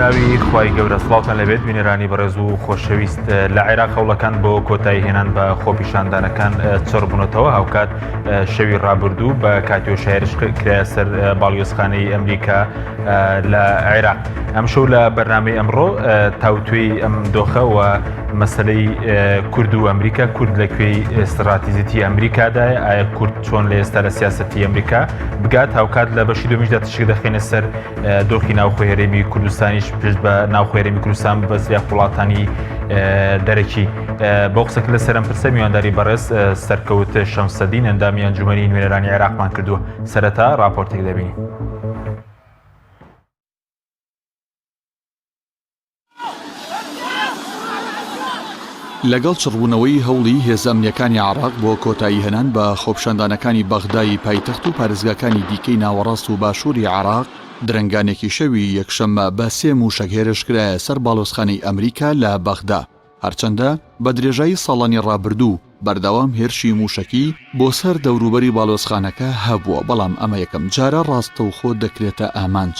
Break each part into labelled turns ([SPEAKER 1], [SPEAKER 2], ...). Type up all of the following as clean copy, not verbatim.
[SPEAKER 1] بەناوی خوای گەورە سڵاوتان لەبێت بینێرانی بەڕێز و خۆشەویست لە عێراق هەوڵەکان بۆ کۆتایی هێنان بە خۆپیشاندانەکان چڕبوونەتەوە هاوکات شەوی ڕابردوو بە کاتیۆ شایرش کرایە سەر باڵیۆزخانەی ئەمریکا لە عێراق. ئەم شەو لە بەرنامەی ئەمڕۆ تاوتوێی ئەم دۆخەوە مەسلەی کورد و ئەمریکا، کورد لەکوێی استراتیزیتی ئەمریکادایە، ئایا کورد چۆن لە ئێستا لە سیاسەتی ئەمریکا بگات، هاوکات لە بەشی دومیشدا تشک دەخێنە سەر دۆخی ناوخۆی هەرێمی کوردستانیش پشت بە ناوخۆی هەرێمی کوردستان بە زریا وڵاتانی دەرەکی. بۆ قسەکە لە سەرم پرسە میوانداری بەڕێز سەرکەوت شەمسەدین ئەندامی ئەنجومەنی نوێنەرانی عێراقمان کردووە. سەرەتا راپۆرتێک دەبینی.
[SPEAKER 2] لەگەڵ چڕبوونەوەی هەوڵی هێزە ئەمنیەکانی عێراق بۆ کۆتایی هێنان بە خۆپیشاندانەکانی بەغدای پایتەخت و پارێزگاکانی دیکەی ناوەڕاست و باشووری عێراق، درەنگانێکی شەوی یەکشەممە بە 3 موشک هێرشکرایە سەر باڵۆزخانەی ئەمریکا لە بەغدا. هەرچەندە بە درێژایی ساڵانی ڕابردوو بەردەوام هێرشی موشکی بۆ سەر دەوروبەری باڵۆزخانەکە هەبووە، بەڵام ئەمە یەکەم جارە ڕاستەوخۆ دەکرێتە ئامانج.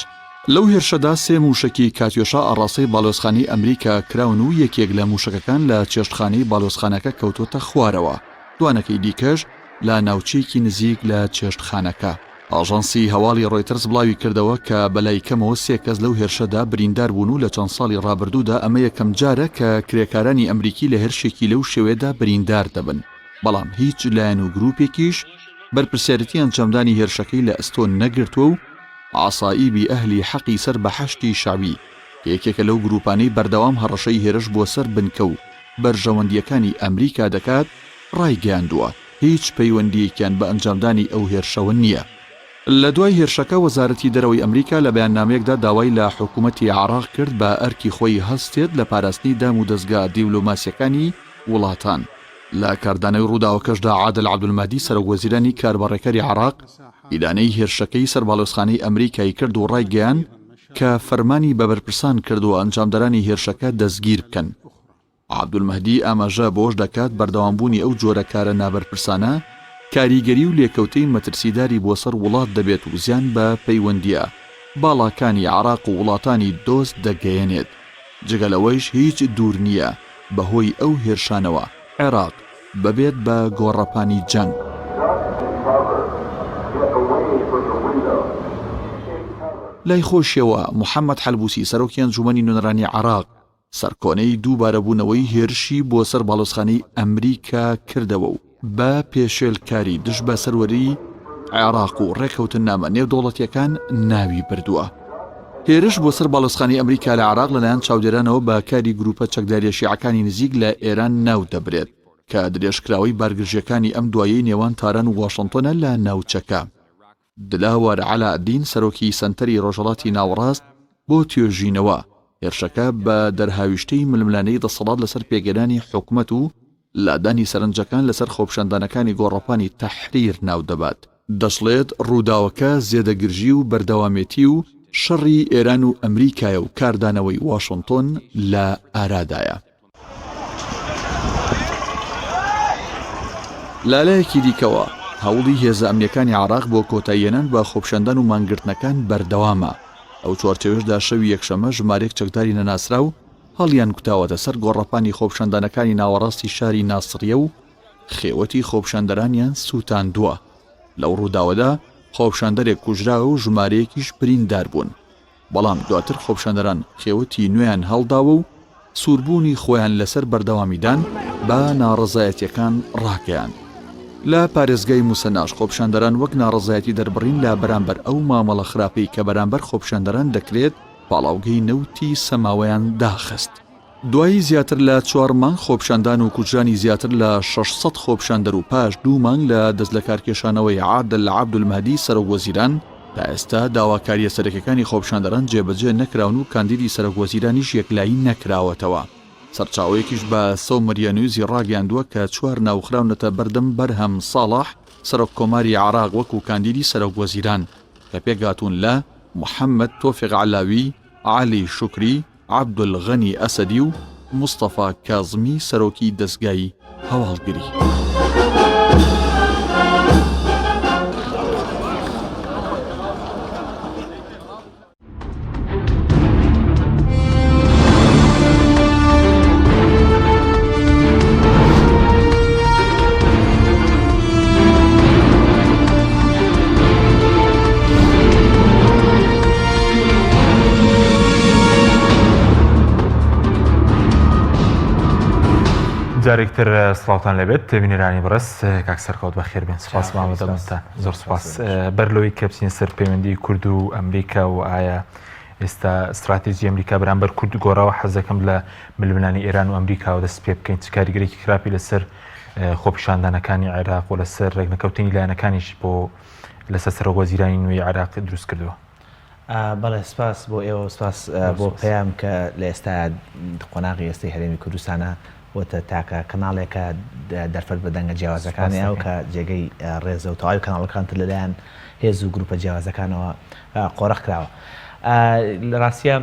[SPEAKER 2] لەو هێرشەدا 3 موشکی کاتیۆشا ئاڕاستەی باڵۆزخانەی ئەمریکا کراون و یەکێک لە موشکەکان لە چێشتخانەی باڵۆزخانەکە کەوتۆتە خوارەوە، دوانەکەی دیکەش لە ناوچەیەکی نزیک لە چێشتخانەکە. ئاژانسی هەواڵی ڕۆیتەرز بڵاوی کردەوە کە بەلای کەمەوە 3 کەس لەو هێرشەدا بریندار بوون و لە چەند ساڵی ڕابردوودا ئەمە یەکەم جارە کە کرێکارانی ئەمریکی لە هێرشێکی لەو شێوەیەدا بریندار دەبن، بەڵام هیچ لایەن و گروپێکیش بەرپرسیارەتی ئەنجامدانی هێرشەکەی لە ئەستۆ نەگرتووە و عسائیبی ئەهلی حەقی سەر بە حەشتی شعبی یەکێکە لەو گروپانەی بەردەوام هەڕەشەی هێرش بۆ سەر بنکە و بەرژەوەندیەکانی ئەمریکا دەکات ڕایگەیاندووە هیچ پەیوەندیەکیان بە ئەنجامدانی ئەو هێرشەوە نییە. لە دوای هێرشەکە وەزارەتی دەرەوەی ئەمریکا لە بەیاننامەیەکدا داوای لە حکوومەتی عێراق کرد بە ئەرکی خۆی هەستێت لە پاراستنی دام و دەستگا دیپلۆماسیەکانی وڵاتان. لە کاردانەوەی ڕووداوەکەشدا عادل عەبدولمەهدی سەرۆکوەزیرانی کاربەڕێکەری عێراق ئیلانەی هێرشەکەی سەر باڵۆزخانەی ئەمریکای کرد و ڕایگەیان کە فەرمانی بە بەرپرسان کردووە ئەنجامدەرانی هێرشەکە دەستگیر بکەن. عەبدولمەهدی ئاماژە بۆش دەکات بەردەوامبوونی ئەو جۆرە کارە نابەرپرسانە کاریگەری و لێکەوتەی مەترسیداری بۆ سەر وڵات دەبێت و زیان بە پەیوەندیە باڵاکانی عێراق و وڵاتانی دۆست دەگەیەنێت. جگەلەوەیش هیچ دوور نییە بەهۆی ئەو هێرشانەوە عێراق ببێت بە گۆڕەپانی جەنگ. لای خۆشیەوە محەممەد حەلبوسی سەرۆکی ئەنجومەنی نوێنەرانی عێراق سەرکۆنەی دووبارەبوونەوەی هێرشی بۆ سەر باڵۆزخانەی ئەمریکا کردەوە و بە پێشێلکاری دژ بە سەروەری عێراق و ڕێکەوتنامە نێودوڵەتیەکان ناوی بردووە. هێرش بۆ سەر باڵۆزخانەی ئەمریکا لە عێراق لەلایەن چاودێرانەوە بە کاری گروپە چەکداریە شیعەکانی نزیک لە ئێران ناو دەبرێت کە درێژکراوەی بارگرژیەکانی ئەم دوایەی نێوان تاران و واشنتنە لە ناوچەکە. دلاوەر عەلاءالدین سەرۆکی سەنتەری ڕۆژهەڵاتی ناوەڕاست بۆ توێژینەوە هێرشەکە بە دەرهاویشتەی ململانەی دەسەڵات لەسەر پێگەرانی حکومەت و لادانی سەرنجەکان لەسەر خۆپیشاندانەکانی گۆڕەپانی تەحریر ناو دەبات. دەشڵێت ڕووداوەکە زێدەگرژی و بەردەوامێتی و شەڕی ئێران و ئەمریکایە و کاردانەوەی واشنتن لە ئارادایە. لالایەکی دیکەوە هەوڵی هێزە ئەمنیەکانی عێراق بۆ کۆتاییهێنان بە خۆپیشاندان و مانگرتنەکان بەردەوامە. ئەو چوارچێوەشدا شەوی یەکشەمە ژمارەیەک چەکداری نەناسرا و هەڵیان کوتاوەتە سەر گۆڕەپانی خۆپیشاندانەکانی ناوەڕاستی شاری ناسریە و خێوەتی خۆپیشاندەرانیان سووتاندووە. لەو ڕووداوەدا خۆپیشاندەرێک کوژراوە و ژمارەیەکیش بریندار بوون، بەڵام دواتر خۆپیشاندەران خێوەتی نوێیان هەڵداوە و سووربوونی خۆیان لەسەر بەردەوامیدان بە ناڕەزایەتیەکان ڕاگەیان. لە پارێزگای موسەناش خۆپیشاندەران وەک ناڕەزایەتی دەربڕین لە بەرامبەر ئەو مامەڵە خراپەی کە بەرامبەر خۆپیشاندەران دەکرێت پاڵاوگەی نەوتی سەماوەیان داخست. دوایی زیاتر لە 4 مانگ خۆپیشاندان و کوژرانی زیاتر لە 600 خۆپیشاندەر و پاش 2 مانگ لە دەست لە کارکێشانەوەی عادل عەبدولمەهدی سەرۆکوەزیران تا ئێستا داواکاریە سەرەکیەکانی خۆپیشاندەران جێبەجێ نەکراون و کاندیدی سەرۆکوەزیرانیش یەکلایی نەکراوەتەوە. سەرچاوەیەکیش بە سەو مەریانوزی ڕاگەیاندووە کە 4 ناوخراونەتە بەردەم بەرهەم ساڵح سەرۆک کۆماری عێراق وەکو کاندیدی سەرۆکوەزیران کە پێگاتون لە محەممەد تۆفیق عەلاوی، عەلی شوکری، عەبدولغەنی ئەسەدی و مستەفا کازمی سەرۆکی دەستگای هەواڵگری.
[SPEAKER 1] جارێکتر سڵاوتان لەبێت بینێرانی بەڕست کاک سەرکەوت بەخێر بێن سپاس مامەدەمتان زۆر سپاس بەرلەوەی کە بچین سەر پەیوەندی کورد و ئەمریکا و ئایا ئێستا استراتیژی ئەمریکا بەرامبەر کورد گۆڕاوە حەزەکەم لە ململانی ئێران و ئەمریکا و دەست پێ بکەین چ کاریگەرێکی خراپی لەسەر خۆپیشاندانەکانی عێراق و لەسەر ڕێگنەکەوتنی لایەنەکانیش بۆ لەسەر سەرۆگۆزیرانی نوێی عێراق دروست کردووە.
[SPEAKER 3] بەڵێ سپاس بۆ ئێوە سپاس بۆ پەیام کە لە ئێستا قۆناغی ئێستای هەرێمی کوردستانە وتە تاکە کەناڵێکە دەرفەت بە دەنگە جیاوازەکانی ئەو کە جێگەی ڕێزە و تەواوی کەناڵەکانتر لەلایەن هێز و گروپە جیاوازەکانەوە قۆڕەخ کراوە. لە ڕاستیە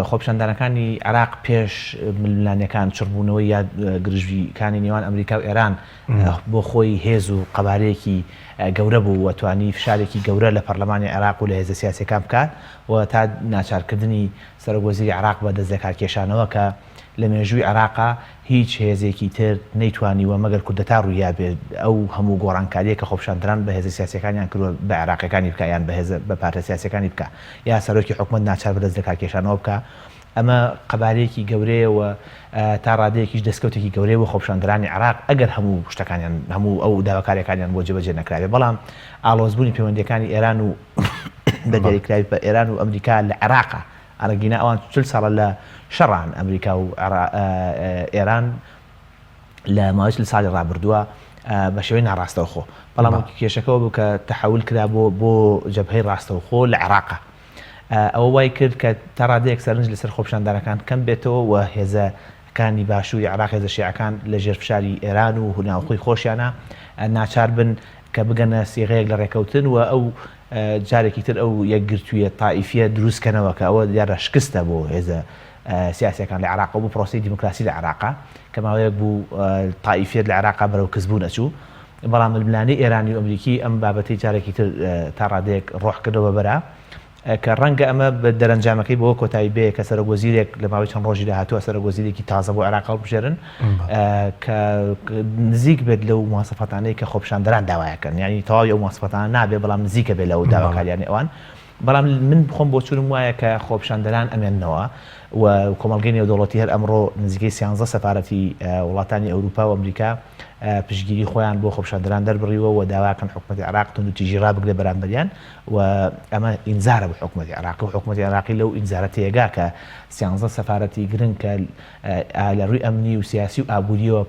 [SPEAKER 3] خۆپیشاندانەکانی عێراق پێش ململانیەکان چڕبوونەوەی یا گرژویەکانی نێوان ئەمریکا و ئێران بۆ خۆی هێز و قەبارەیەکی گەورە بوو و توانی فشارێکی گەورە لە پەرلەمانی عێراق و لە هێزە سیاسیەکان بکات و تا ناچارکردنی سەرۆگۆزیری عێراق بە دەستێکار کێشانەوە کە لە مێژووی عێراقا هیچ هێزێکی تر نەیتوانی وە مەگەر کوردەتا ڕوویا بێت ئەو هەموو گۆڕانکاریە کە خۆپیشاندان بە هێزە سیاسیەکانیان کردووە بە عێراقیەکانی بکە یان بە پارتە سیاسیەکانی بکە یا سەرۆکی حکومەت ناچار بە دەستێکار کێشانەوە بکە. ئەمە قەبارەیەکی گەورەیە و تا ڕادەیەکیش دەستکەوتێکی گەورەیە بۆ خۆپیشاندەرانی عێراق ئەگەر هەموو شتەکانیان هەموو ئەو داواکاریەکانیان بۆ جێبەجێ نەکراوێت. بەڵام ئاڵۆزبوونی پەیوەندیەکانی ئێران و بەدیاریکراوی بە ئێران و ئەمریکا لە عێراقا ئەرەگینا ئەوان 40 ساڵە لە شەڕان ئەمریکا و ئێران لە ماوەی 40 ساڵی ڕابردووە بە شێوەی ناڕاستەوخۆ. بەڵام کێشەکەەوە بوو کە تەحول کرا بۆ جەبهەی ڕاستەوخۆ لە عێراقا. ئەوە وای کرد کە تا ڕادەیەک سەرنج لەسەر خۆپیشاندانەکان کەم بێتەوە و هێزەکانی باشووری عێراق هێزە شیعەکان لە ژێر فشاری ئێران و هوناوخۆی خۆشیانە ناچار بن کە بگەنە سیغەیەک لە ڕێکەوتن و ئەو جارێکی تر ئەو یەکگرتوویە تائیفیە دروستکەنەوە کە ئەوە دیارە شکستە بۆ هێزە سیاسیەکان لە عێراق بوو پرۆسی دیموکراسی لە عێراقا کە ماوەیەک بوو تائیفیەت لە عێراقا بەرەو کەسبوو نەچوو. بەڵام ململانی ئێرانی و ئەمریکی ئەم بابەتەی جارێکی تر تا ڕادەیەک ڕۆح کردەوە بەرە کە ڕەنگە ئەمە بە دەرەنجامەکەی بۆ کۆتایی بێ کە سەرۆگۆزیرێک لە ماوەی چەند ڕۆژی داهاتووە سەرۆگۆزیرێکی تازە بۆ عێراق هەڵبژێرن کە نزیک بێت لەو مواسەفەتانەی کە خۆپیشاندەران داوایەکەن یعنی تەواوی ئەو مواسەفەتانە نابێ بەڵام نزیکە بێت لەو داواکاریانی ئەوان. بەڵام من بخۆم بۆ چونم وایە کە خۆپیشاندەران ئەمێننەوە و کۆمەڵگەی نێودەوڵەتی هەر ئەمڕۆ نزیکەی 13 سەفارەتی وڵاتانی ئەوروپا و ئەمریکا پشتگیری خۆیان بۆ خۆپیشاندەران دەربڕیوە و داواکەن حکومەتی عێراق تونند و تیژی ڕابگرێ بەرامبەریان و ئەمە ئینزارە بە حکومەتی عێراق و حکومەتی عێراقی لەو ئینزارە تێگا کە 13 سەفارەتی گرنگ کە لە ڕووی ئەمنی و سیاسی و ئابوووریەوە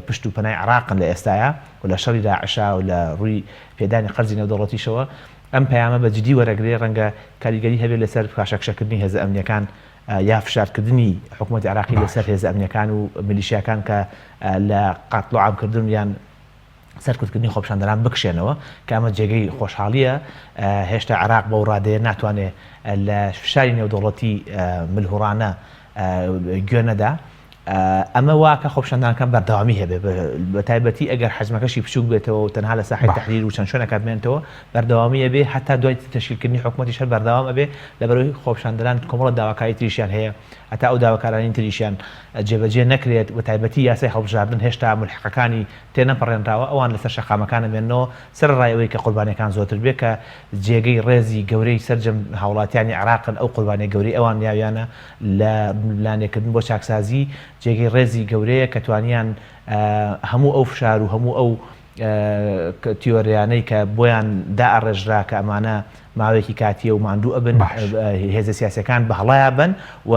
[SPEAKER 3] پشت و پەنای عێراقن لە ئێستاە و لە شەڕی داعشا و لە ڕووی پێدانی قەرزی نێودەوڵەتیشەوە ئەم پەیامە بە جدی وەرەگرێ ڕەنگە کاریگەری هەبێت لەسەر پاشەکشەکردنی هێزە ئەمنیەکان یا فشارکردنی حکومەتی عێراقی لەسەر هێزە ئەمنیەکان و میلیشیاکان کە لە قەتڵ و عامکردن یان سەرکوتکردنی خۆپیشاندەران بکشێنەوە کە ئەمە جێگەی خۆشحاڵیە. هێشتا عێراق بەو ڕادەیە ناتوانێت لە فشاری نێودەوڵەتی ملهوڕانە گوێ نەدا. ئەمە واکە خۆپیشاندانەکان بەردەوامی هەبێ بە تایبەتی ئەگەر حەجمەکەشی بچوک بێتەوە و تەنها لە ساحەی تەحریر و چەند شوێنێک بێنێتەوە بەردەوامی هەبێ هەتا دوای تەشکیلکردنی حکومەتیش هەر بەردەوام ئەبێ لەبەرەوەی خۆپیشاندەران کۆمەڵە داواکاری تریشیان هەیە هەتا ئەو داواکارانی تریشیان جێبەجێ نەکرێت و تایبەتی یاسای هەڵبژاردن هێشتا ملحقەکانی تێنەپەڕێنراوە ئەوان لەسەر شەقامەکان ئەمێنەوە سەرڕایەوەی کە قوربانیەکان زۆرتر بێ کە جێگەی ڕێزی گەورەی سەرجەم هاوڵاتیانی عێراقن ئەو قوربانیە گەورەی ئەوان یاویانە لە ململانێکردن بۆ چاکسازی جێگەی ڕێزی گەورەیە کە توانیان هەموو ئەو فشار و هەموو ئەو تیۆریانەی کە بۆیان دائڕێژرا کە ئەمانە ماوەیەکی کاتیە و ماندوو ئەبن هێزە سیاسیەکان بە هەڵایە بن و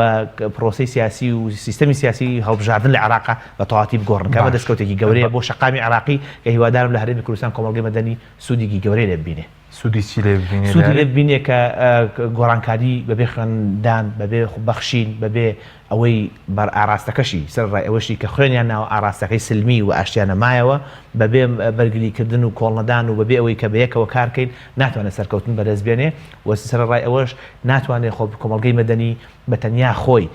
[SPEAKER 3] پرۆسی سیاسی و سیستەمی سیاسی هەڵبژاردن لە عێراقا بە تەواتی بگۆڕن کە بە دەستکەوتێکی گەورەیە بۆ شەقامی عێراقی کە هیوادارم لە هەرێمی کوردستان کۆمەڵگەی مەدەنی سوودێکی گەورەی لێ ببینێ.
[SPEAKER 1] سوودی چی لێ ببینێ؟
[SPEAKER 3] سوودی لێ ببینێ کە گۆڕانکاری بەبێ خوێندان بەبێ بەخشین بەبێ ئەوەی بەر ئاراستەکەشی سەرڕای ئەوەشی کە خوێنیان ناوە ئاراستەکەی سلمی و ئاشتیانە مایەوە بەبێ بەرگریکردن و کۆڵنەدان و بەبێ ئەوەی کە بەیەکەوە کارکەین ناتوانێت سەرکەوتن بەدەستبێنێ و سەرڕای ئەوەش ناتوانێت خۆ کۆمەڵگەی مەدەنی بە تەنیا خۆی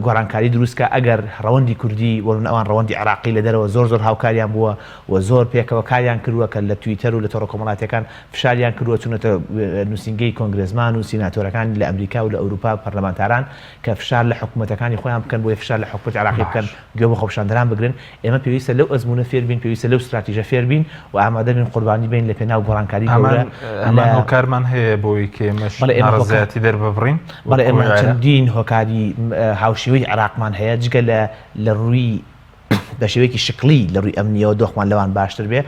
[SPEAKER 3] گۆڕانکاری دروستکە ئەگەر ڕەوەندی کوردی وەرن ئەوان ڕەوەندی عێراقی لە دەرەوە زۆر هاوکاریان بووە و زۆر پێکەوە کاریان کردووە کە لە تویتەر و لە تۆڕە کۆمەڵاتیەکان فشاریان کردووە چونەتە نووسینگەی کۆنگرێزمان و سیناتۆرەکان لە ئەمریکا و لە ئەوروپا پەرلەمانتاران کە فشار لە حکوومەتەکانی خۆیان بکەن بۆی فشار لە حکوومەتی عێراقی بکەن گوێ بە خۆپیشاندەران بگرن. ئێمە پێویستە لەو ئەزمونە فێربین پێویستە لەو استراتیژە فێربین و ئامادە بین قوربانی بین لە پێناو گۆڕانکاری گەورە
[SPEAKER 1] ئەمان هۆکارمان هەیە بۆی کە ئێمەش ناڕەزایەتی دەرببڕین.
[SPEAKER 3] بەڵێ ئێمە چەندین هۆکاری هاوکاری هاوشێوەی عراقمان هەیە جگە لە ڕووی بە شێوەیەکی شکلی لە ڕووی ئەمنیەوە دۆخمان لەوان باشتر بێ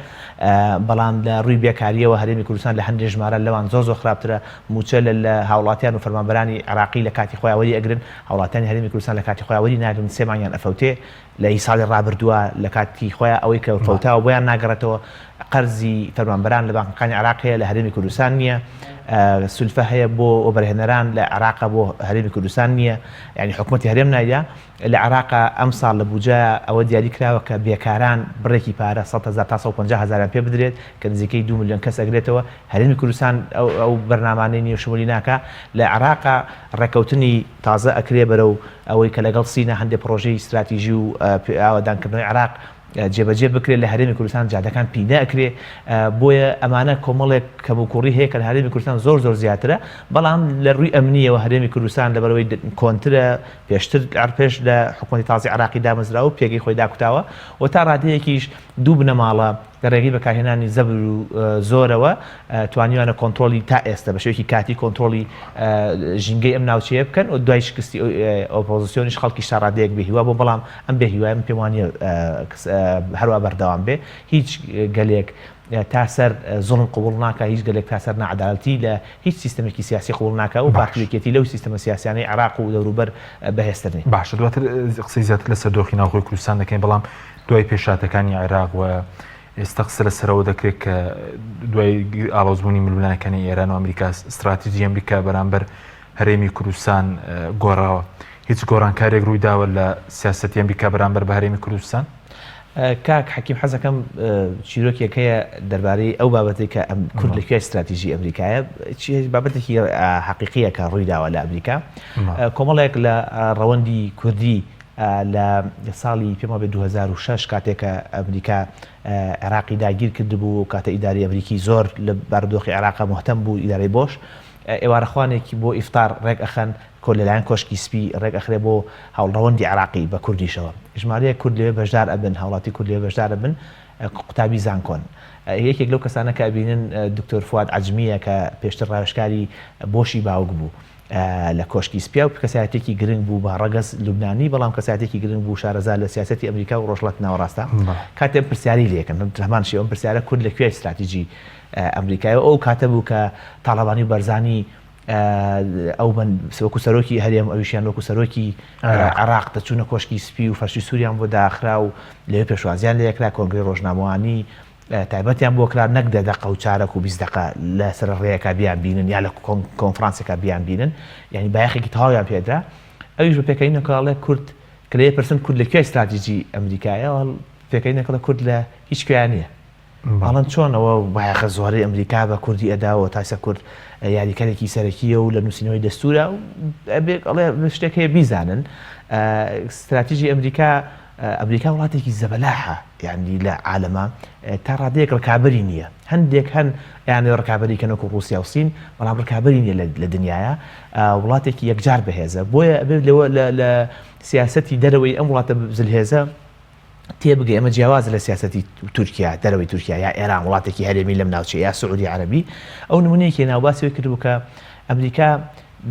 [SPEAKER 3] بەڵام لە ڕووی بێکاریەوە هەرێمی کوردستان لە هەندێک ژمارە لەوان زۆر خراپترە موچە لە هاوڵاتیان و فەرمانبەرانی عراقی لە کاتی خۆیان وەری ئەگرن هاوڵاتیانی هەرێمی کوردستان لە کاتی خۆیان وەری ناگرن سێمانیان ئەفەوتێ لە ساڵی ڕابردووە لە کاتی خۆیان ئەوەی کە فەوتاوە بۆیان ناگەڕێتەوە قەرزی فەرمانبەران لە بانکەکانی عراق هەیە لە هەرێمی کوردستان نییە سولفە هەیە بۆ وەبەرهێنەران لە عراق بۆ هەرێمی کوردستان نییە یعنی حکوومەتی هەرێم نایە لە عراق ئەم ساڵ لە بوجە ئەوە دیاری کراوە کە بێکاران بڕێکی پارە 100,000 تا 150,000 پێ بدرێت کە نزیکەی 2 ملیۆن کەس ئەگرێتەوە هەرێمی کوردستان ئەو بەرنامانەی نیە شمولی ناکە لە عراق ڕێکەوتنی تازە ئەکرێ بەرەو ئەوەی کە لەگەڵ سینە هەندێک پرۆژەی استراتیژی و ئاوادانکردنەوەی عراق جێبەجێ بکرێت لە هەرێمی کوردستان جادەکان پیدا ئەکرێ بۆیە ئەمانە کۆمەڵێک کەموکوڕی هەیە کە لە هەرێمی کوردستان زۆر زیاترە بەڵام لە ڕووی ئەمنیەوە هەرێمی کوردستان لەبەرەوەی کۆنترە پێشتر پێش لە حکوومەتی تازی عراقی دامەزراوە و پێگەی خۆی داکوتاوە و تا ڕادەیەکیش دوو بنەماڵە لە ڕێگەی بەکارهێنانی زەبر و زۆرەوە توانیوانە کۆنتترۆلی تا ئێستا بە شێوەیەکی کاتی کۆنتترۆلی ژینگەی ئەم ناوچەیە بکەن و دوای شکستی ئۆپۆزیسیۆنیش خەڵکی تا ڕادەیەک بێ هیوا بۆ بەڵام ئەم بێ هیوای پێم وانە هەروە بەردەوام بێ هیچ گەلێک تاسەر زڵم قوبڵ ناکە هیچ گەلێک تاسەر نەعەدالەتی لە هیچ سیستەمێکی سیاسی قوبڵ ناکە و پارتویەکێتی لەو سیستەمە سیاسیانەی عراق و دەوروبەر بەهێزترنی
[SPEAKER 1] باشە دواتر قسەی زیاتر لەسەر دۆخی ناوخۆی کوردستان دەکەین بەڵام دوای پێشاتەکانی عێراق و ئێستا قسە لەسەرەوە دەکرێت کە دوای ئاڵۆزبوونی ملمولانەکانی ئێران و ئەمریکا استراتیژی ئەمریکا بەرامبەر هەرێمی کوردستان گۆڕاوە هیچ گۆڕانکارێک ڕووی داوە لە سیاسەتی ئەمریکا بەرامبەر بە هەرێمی کوردستان
[SPEAKER 3] کاک حەکیم حەزەکەم چیرۆکێکەیە دەربارەی ئەو بابەتی کە ئەم کورد لەکوێ استراتیژی ئەمریکایە بابەتێکی حەقیقیە کە ڕووی داوە لە ئەمریکا کۆمەڵێک لە ڕەوەندی کوردی لە ساڵی پێما بێ 2006 کاتێکە ئەمریکا عێراقی داگیر کردبوو کاتە ئیداری ئەمریکی زۆر لە بارودۆخی عێراق مهتەم بوو ئیدارەی بۆش ئێوارەخوانێکی بۆ ئیفتار ڕێک ئەخەن کۆ لەلایەن کۆشکی سپی ڕێک ئەخرێ بۆ هەوڵڕەوەندی عێراقی بە کوردیشەوە ژمارەیە کورد لێوێ بەشدار ئەبن هاوڵاتی کورد لێوێ بەشدار ئەبن قوتابی زانکۆن یەکێک لەو کەسانە کە ئەبینن دکتۆر فواد عەجمیە کە پێشتر ڕاوێژکاری بۆشی باوک بوو لە کۆشکی سپیا و کەسایەتێکی گرنگ بوو بە ڕەگەز لوبنانی بەڵام کەسایەتێکی گرنگ بوو شارەزا لە سیاسەتی ئەمریکا و ڕۆژهەڵاتی ناوەڕاستە کاتێ پرسیاری لێکن هەمان شێوە پرسیارە کورد لەکوێ استراتیژی ئەمریکایە ئەو کاتە بوو کە تاڵەبانی و بەرزانی ئەو وەکو سەرۆکی هەرێم ئەویشیان وەکو سەرۆکی عێراق دەچوونە کۆشکی سپی و فەرشی سووریان بۆ داخرا و لەوێ پێشوازیان لەیەکرا کۆنگرەی ڕۆژنامەوانی تایبەتیان بۆ کرا نەک 10 دقە و 4 و 20 دقە لە سەر ڕێیەکە بیان بینن یا لە کۆنفرانسێکە بیان بینن یعنی بایەخێکی تەواویان پێدرا ئەویش بە پێکەنینەکەڵێ کورد کە لە پرسن کورد لەکوێ استراتیژی ئەمریکایە پێکەنینەکە لە کورد لە هیچ کوێیان نییە باڵند چۆن ئەوە بایەخە زۆرەی ئەمریکا بە کوردی ئەداوە تاسە کورد یاریکارێکی سەرەکیە و لە نووسینەوەی دەستورە و شتێک هەیە بیزانن استراتیژی ئەمریکا وڵاتێکی زەبەلاحە یعنی لە عالەمە تا ڕادەیەک ڕکابەری نییە هەندێک هەن یانێ ڕکابەری کەنەوەکو رووسیا و سین بەڵام ڕکابەری نییە لە دنیاە وڵاتێکی یەکجار بەهێزە بۆیە لەوە لە سیاسەتی دەرەوەی ئەم وڵاتە زلهێزە تێبگە ئەمە جیاوازە لە سیاسەتی تورکیا دەرەوەی تورکیا یا ئێران وڵاتێکی هەرێمی لەم ناوچەیە یا سعودی عەرەبی ئەو نمونەیەکی ناوباسی کردبوو کە ئەمریکا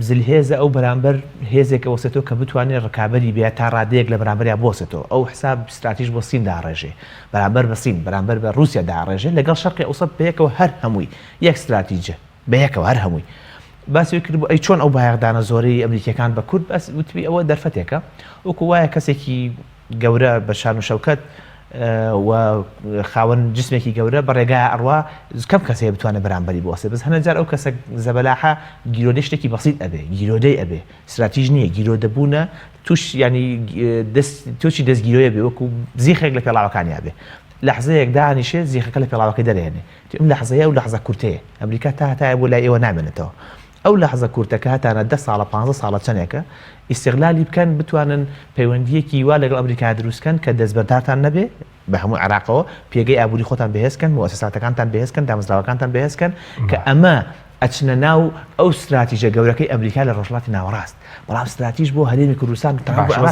[SPEAKER 3] زلهێزە ئەو بەرامبەر هێزێک ئەوەسێتەوە کە بتوانێت ڕکابەری بێت تا ڕادەیەک لە بەرامبەریا بۆسێتەوە ئەو حساب استراتیژ بۆ سین داڕێژێ بەرامبەر بە سین بەرامبەر بە رووسیا داڕێژێ لەگەڵ شەرقی ئەوسەد بەیەکەوە هەر هەمووی یەک استراتیژە بەیەکەوە هەر هەمووی باسی کردبوو ئەی چۆن ئەو بایەخدانە زۆرەی ئەمریکیەکان بە کورد بەس وتبی ئەوە دەرفەتێکە وەکو وایە کەسێکی گەورە بە شان و شەوکەت و خاوەن جسمێکی گەورە بە ڕێگای ئەڕوا کەم کەسەیە بتوانێت بەرامبەری بۆسێ بەس هەنەجار ئەو کەسە زەبەلاحە گیرۆدەی شتێکی بەسیط ئەبێ گیرۆدەی ئەبێ استراتیژ نییە گیرۆدەبوونە توش ینی تۆچی دەستگیرۆیە بێ وەکو زیخێک لە پێڵاوەکانیا بێ لەحزەیەک دانیشێت زیخەکە لە پێڵاوەکەی دەرێنێ ئەم لەحزەیە و لەحزە کورتەیە ئەمریکا تا هەتایە بۆ لای ئێوە نامێنێتەوە ئەو لەحزە کورتەکە هەتانە 10 ساڵە 15 ساڵە چەندێکە ئیستیغلالی بکەن بتوانن پەیوەندیەکی وا لەگەڵ ئەمریکا دروستکەن کە دەستبەردارتان نەبێ بە هەموو عێراقەوە پێگەی ئابووری خۆتان بەهێزکەن مؤسساتەکانتان بەهێزکەن دامەزراوەکانتان بەهێزکەن کە ئەمە ئەچنە ناو ئەو استراتیژە گەورەکەی ئەمریکا لە ڕۆژهەڵاتی ناوەڕاست بەڵام استراتیژ بۆ هەرێمی کوردستان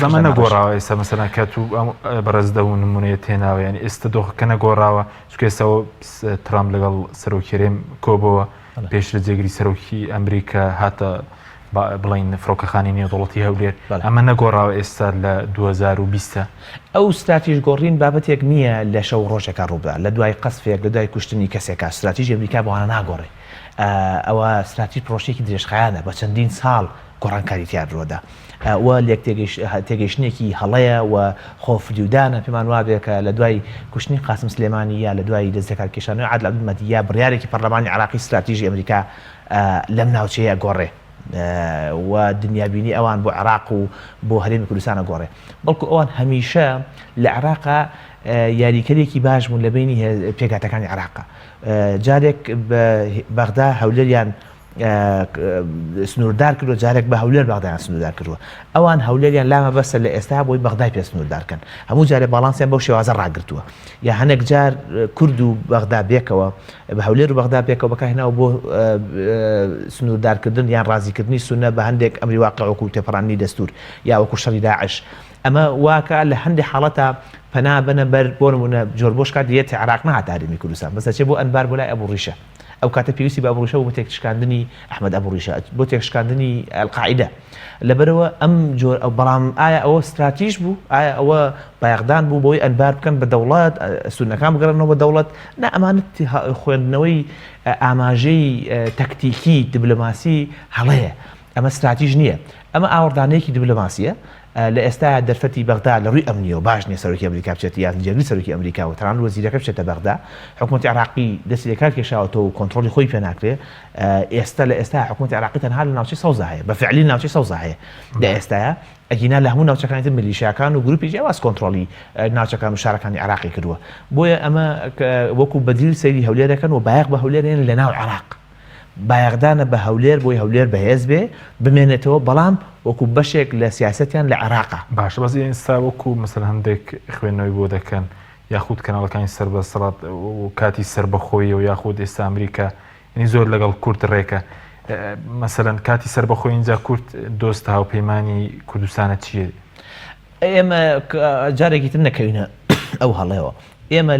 [SPEAKER 1] ئەمە نەگۆڕاوە ئێستا مەسەلا کات و بەڕێزدە و نمونەیە تێناوە یعنی ئێستا دۆخەکە نەگۆڕاوە چونکە ئێستاەوە ترامپ لەگەڵ سەرۆکیێرێم کۆبەوە پێش لە جێگری سەرۆکی ئەمریکا هاتە بڵین فڕۆکەخانی نێودوڵەتی هەولێر
[SPEAKER 3] بەڵێ.
[SPEAKER 1] ئەمە نەگۆڕاوە ئێستا لە 2020
[SPEAKER 3] ئەو استراتیژ گۆڕین بابەتێک نییە لە شەو ڕۆژێکە ڕووبدا لە دوای قەسفێک لە دوای کوشتنی کەسێکە استراتیژی ئەمریکا بەوانە ناگۆڕێ ئەوە استراتیژ پرۆژێکی درێژخایانە بە چەندین ساڵ گۆڕانکاری تیاردرۆدا وە لێک تێگەیشتێکی هەڵەیە و خۆفریودانە پێمان وابێ کە لە دوای کوشتنی قاسم سلێمانی یا لە دوای دەستێکارکێشانەوەی عادل عەبدولمەجید یا بڕیارێکی پەرلەمانی عێراقی استراتیژی ئەمریکا لەم ناوچەیە گۆڕێ و دنیابینی ئەوان بۆ عێراق و بۆ هەرێمی کوردستانە گۆڕێ بەڵکو ئەوان هەمیشە لە عێراقا یاریکەرێکی باش بوون لە بینی پێگاتەکانی عێراقا جارێک بەغدا هەولێریان سنووردار کردو جارێک بە هەولێر بەغدایان سنووردار کردووە ئەوان هەولێریان لامە بەسە لە ئێستا بۆی بەغدای پێ سنووردارکەن هەموو جارێ باڵانسیان بەو شێوازە ڕاگرتووە یا هەندێک جار کورد و بەغدا بێکەوە بە هەولێر و بەغدا بێکەوە بەکارهێناوە بۆ سنووردارکردن یان ڕازیکردنی سونە بە هەندێک ئەمری واقع وەکو تێپەڕانی دەستور یا وەکو شەڕی داعش ئەمە واکە لە هەندێک حاڵەتە پەنا بنە بەر بۆ نمونە جۆر بۆش کات دێت عێراق نەهات هەرێمی کوردستان بەسە چێ بۆ ئەنبار بۆ لای ئەبوو ڕیشە ئەو کاتە پێویستی بە ئەبوو ڕیشە بۆ تێکشکاندنی ئەحمەد ئەبوو ڕیشە بۆ تێکشکاندنی القاعیدە لەبەرەوە ئەم جۆر ئەو بەڵام ئایا ئەوە استراتیژ بوو ئایا ئەوە بایەغدان بوو بۆی ئەنبار بکەن بە دەوڵەت سونەکان بگەڕنەوە بە دەوڵەت نا ئەمانەت خوێندنەوەی ئاماژەی تەکتیکی دیبلۆماسی هەڵەیە ئەمە استراتیژ نییە ئەمە ئاوەڕدانەیەکی دیبلۆماسیە لە ئێستا دەرفەتی بەغدا لە ڕووی ئەمنیەوە باش نیە سەرۆکی ئەمریکا بچێت یان جێگری سەرۆکی ئەمریکا و تەنانەت وەزیرەکە بچێتە بەغدا حکوومەتی عێراقی دەستی لە کار کێشاوەتەوە و کۆنتڕۆلی خۆی پێ ناکرێ ئێستا لە ئێستا حکوومەتی عێراقی تەنها لە ناوچەی سەوزا هەیە بە فعلی ناوچەی سەوزا هەیە لە ئێستاە ئەگینا لە هەموو ناوچەکانی تر میلیشیاکان و گروپی جیاواز کۆنتڕۆلی ناوچەکان و شارەکانی عێراقی کردووە بۆیە ئەمە وەکو بەدیل سەیری هەولێرەکەن و بایەق بە هەولێرێن لە ناو عێراق بایەغدانە بە هەولێر بۆی هەولێر بەهێز بێ بمێنێتەوە بەڵام وەکو بەشێک لە سیاسەتیان لە عێراقا
[SPEAKER 1] باشە بەس ئێستا وەکو مەسەڵ هەندێک خوێندنەوەی بۆ دەکەن یاخود کەناڵەکانی سەر بە سەڵات و کاتی سەربەخۆیی و یاخود ئێستا ئەمریکا ینی زۆر لەگەڵ کورد ڕێکە مەسەلەن کاتی سەربەخۆی اینجا کورد دۆست هاوپەیمانی کوردستانە چییە؟
[SPEAKER 3] ئێمە جارێکی تر نەکەوینە ئەو هەڵەیەوە ئێمە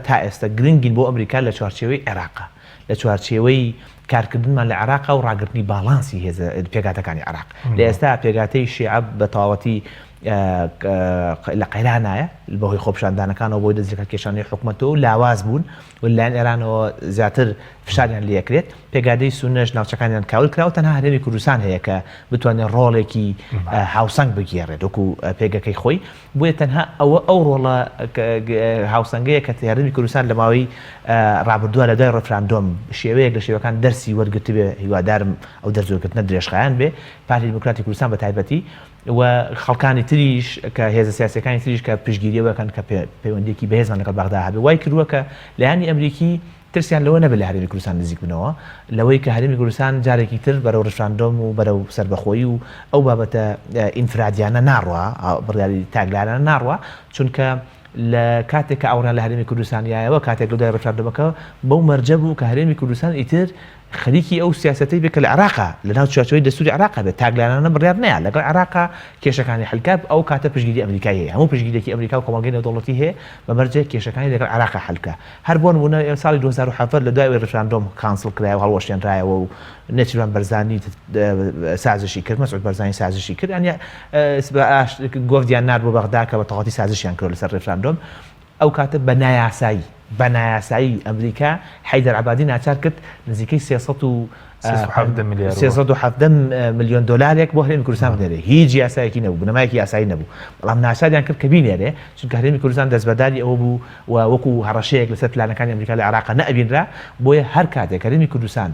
[SPEAKER 3] تا ئێستا گرنگین بۆ ئەمریکا لە چوارچێوەی عێراقا لە چوارچێوەی کارکردنمان لە عێراق و ڕاگررتنی باڵانسی هێزە پێگاتەکانی عێراق لە ئێستا پێگاتەی شیعە بە تەواوەتی لە قەیرانایە بەهۆی خۆپشاندانەکانەوە بۆی دەستێکارکێشانەی حکوومەتەوە لاواز بوون و لەلایەن ئێرانەوە زیاتر فشاریان لێکرێت پێگادەی سونەش ناوچەکانیان کاول کراوە تەنها هەرێمی کوردستان هەیە کە بتوانێت ڕۆڵێکی هاوسەنگ بگێڕێت وەکو پێگەکەی خۆی بۆیە تەنها ئەو ڕۆڵە هاوسەنگەیە کە هەرێمی کوردستان لە ماوەی ڕابردووە لە دوای ڕفراندۆم شێوەیەک لە شێوەکان دەرسی وەرگرت بێ هیوادارم ئەو دەرزۆرکردنە درێژخایان بێ پارتی دیموکراتی کوردستان بە تایبەتی و خەڵکانی تریش کە هێزە سیاسەکانی تریش کە پشتگیریەوەکەن کە پەیوەندێکی بەهێزمان لەگەڵ بەغدا هەبێ وای کردووە کە لایەنی ئەمریکی ترسیان لەوە نەبێت لە هەرێمی کوردستان نزیک بنەوە لەوەی کە هەرێمی کوردستان جارێکی تر بەرەو ڕفراندۆم و بەرەو سەربەخۆیی و ئەو بابەتە ئینفرادیانە ناڕوە بڕیاری تاگلانە ناڕوە چونکە لە کاتێک کە ئەوڕان لە هەرێمی کوردستانیایەوە کاتێک لە دوای ڕفراندۆمەکە بەو مەرجە بوو کە هەرێمی کوردستان ئیتر خەریکی ئەو سیاسەتەی بێت کە لە عێراقا لە ناو چوارچێوەی دەستوری عێراقا بێت تاگلانانە بڕیار نییە لەگەڵ عێراقا کێشەکانی حلکاب ئەو کاتە پشتگیری ئەمریکای هەیە هەموو پشتگیریەکی ئەمریکا و کۆمەڵگەی نێودوڵەتی هەیە بەمەرجە کێشەکانی لەگەڵ عێراقا حلکە هەر بۆ نمونە ساڵی 2007 لە دوای ڕفراندۆم کانسڵ کرایەوە هەڵوەشێنرایەوە و نێچیروان بەرزانی سازشی کرد مەسعود بەرزانی سازشی کرد ئەنیا گۆڤدیان نار بۆ بەغدا کە بە تەواوەتی سازشیان کرد لەسەر ڕفراندۆم ئەو کاتە بە نایاسایی ئەمریکا حەیدەر عەبادی ناچار کرد نزیکەی 370 میلیۆن دلارێک بۆ هەرێمی کوردستان بدەرێ هیچ یاسایەکی نەبوو بنەمایەکی یاسایی نەبوو بەڵام ناچاریان کرد کە بینێرێ چونکە هەرێمی کوردستان دەستبەرداری ئەوە بوو و وەکو هەڕەشەیەک لەسەر پلانەکانی ئەمریکا لە عێراقا نەئەبینرا بۆیە هەر کاتێک هەرێمی کوردستان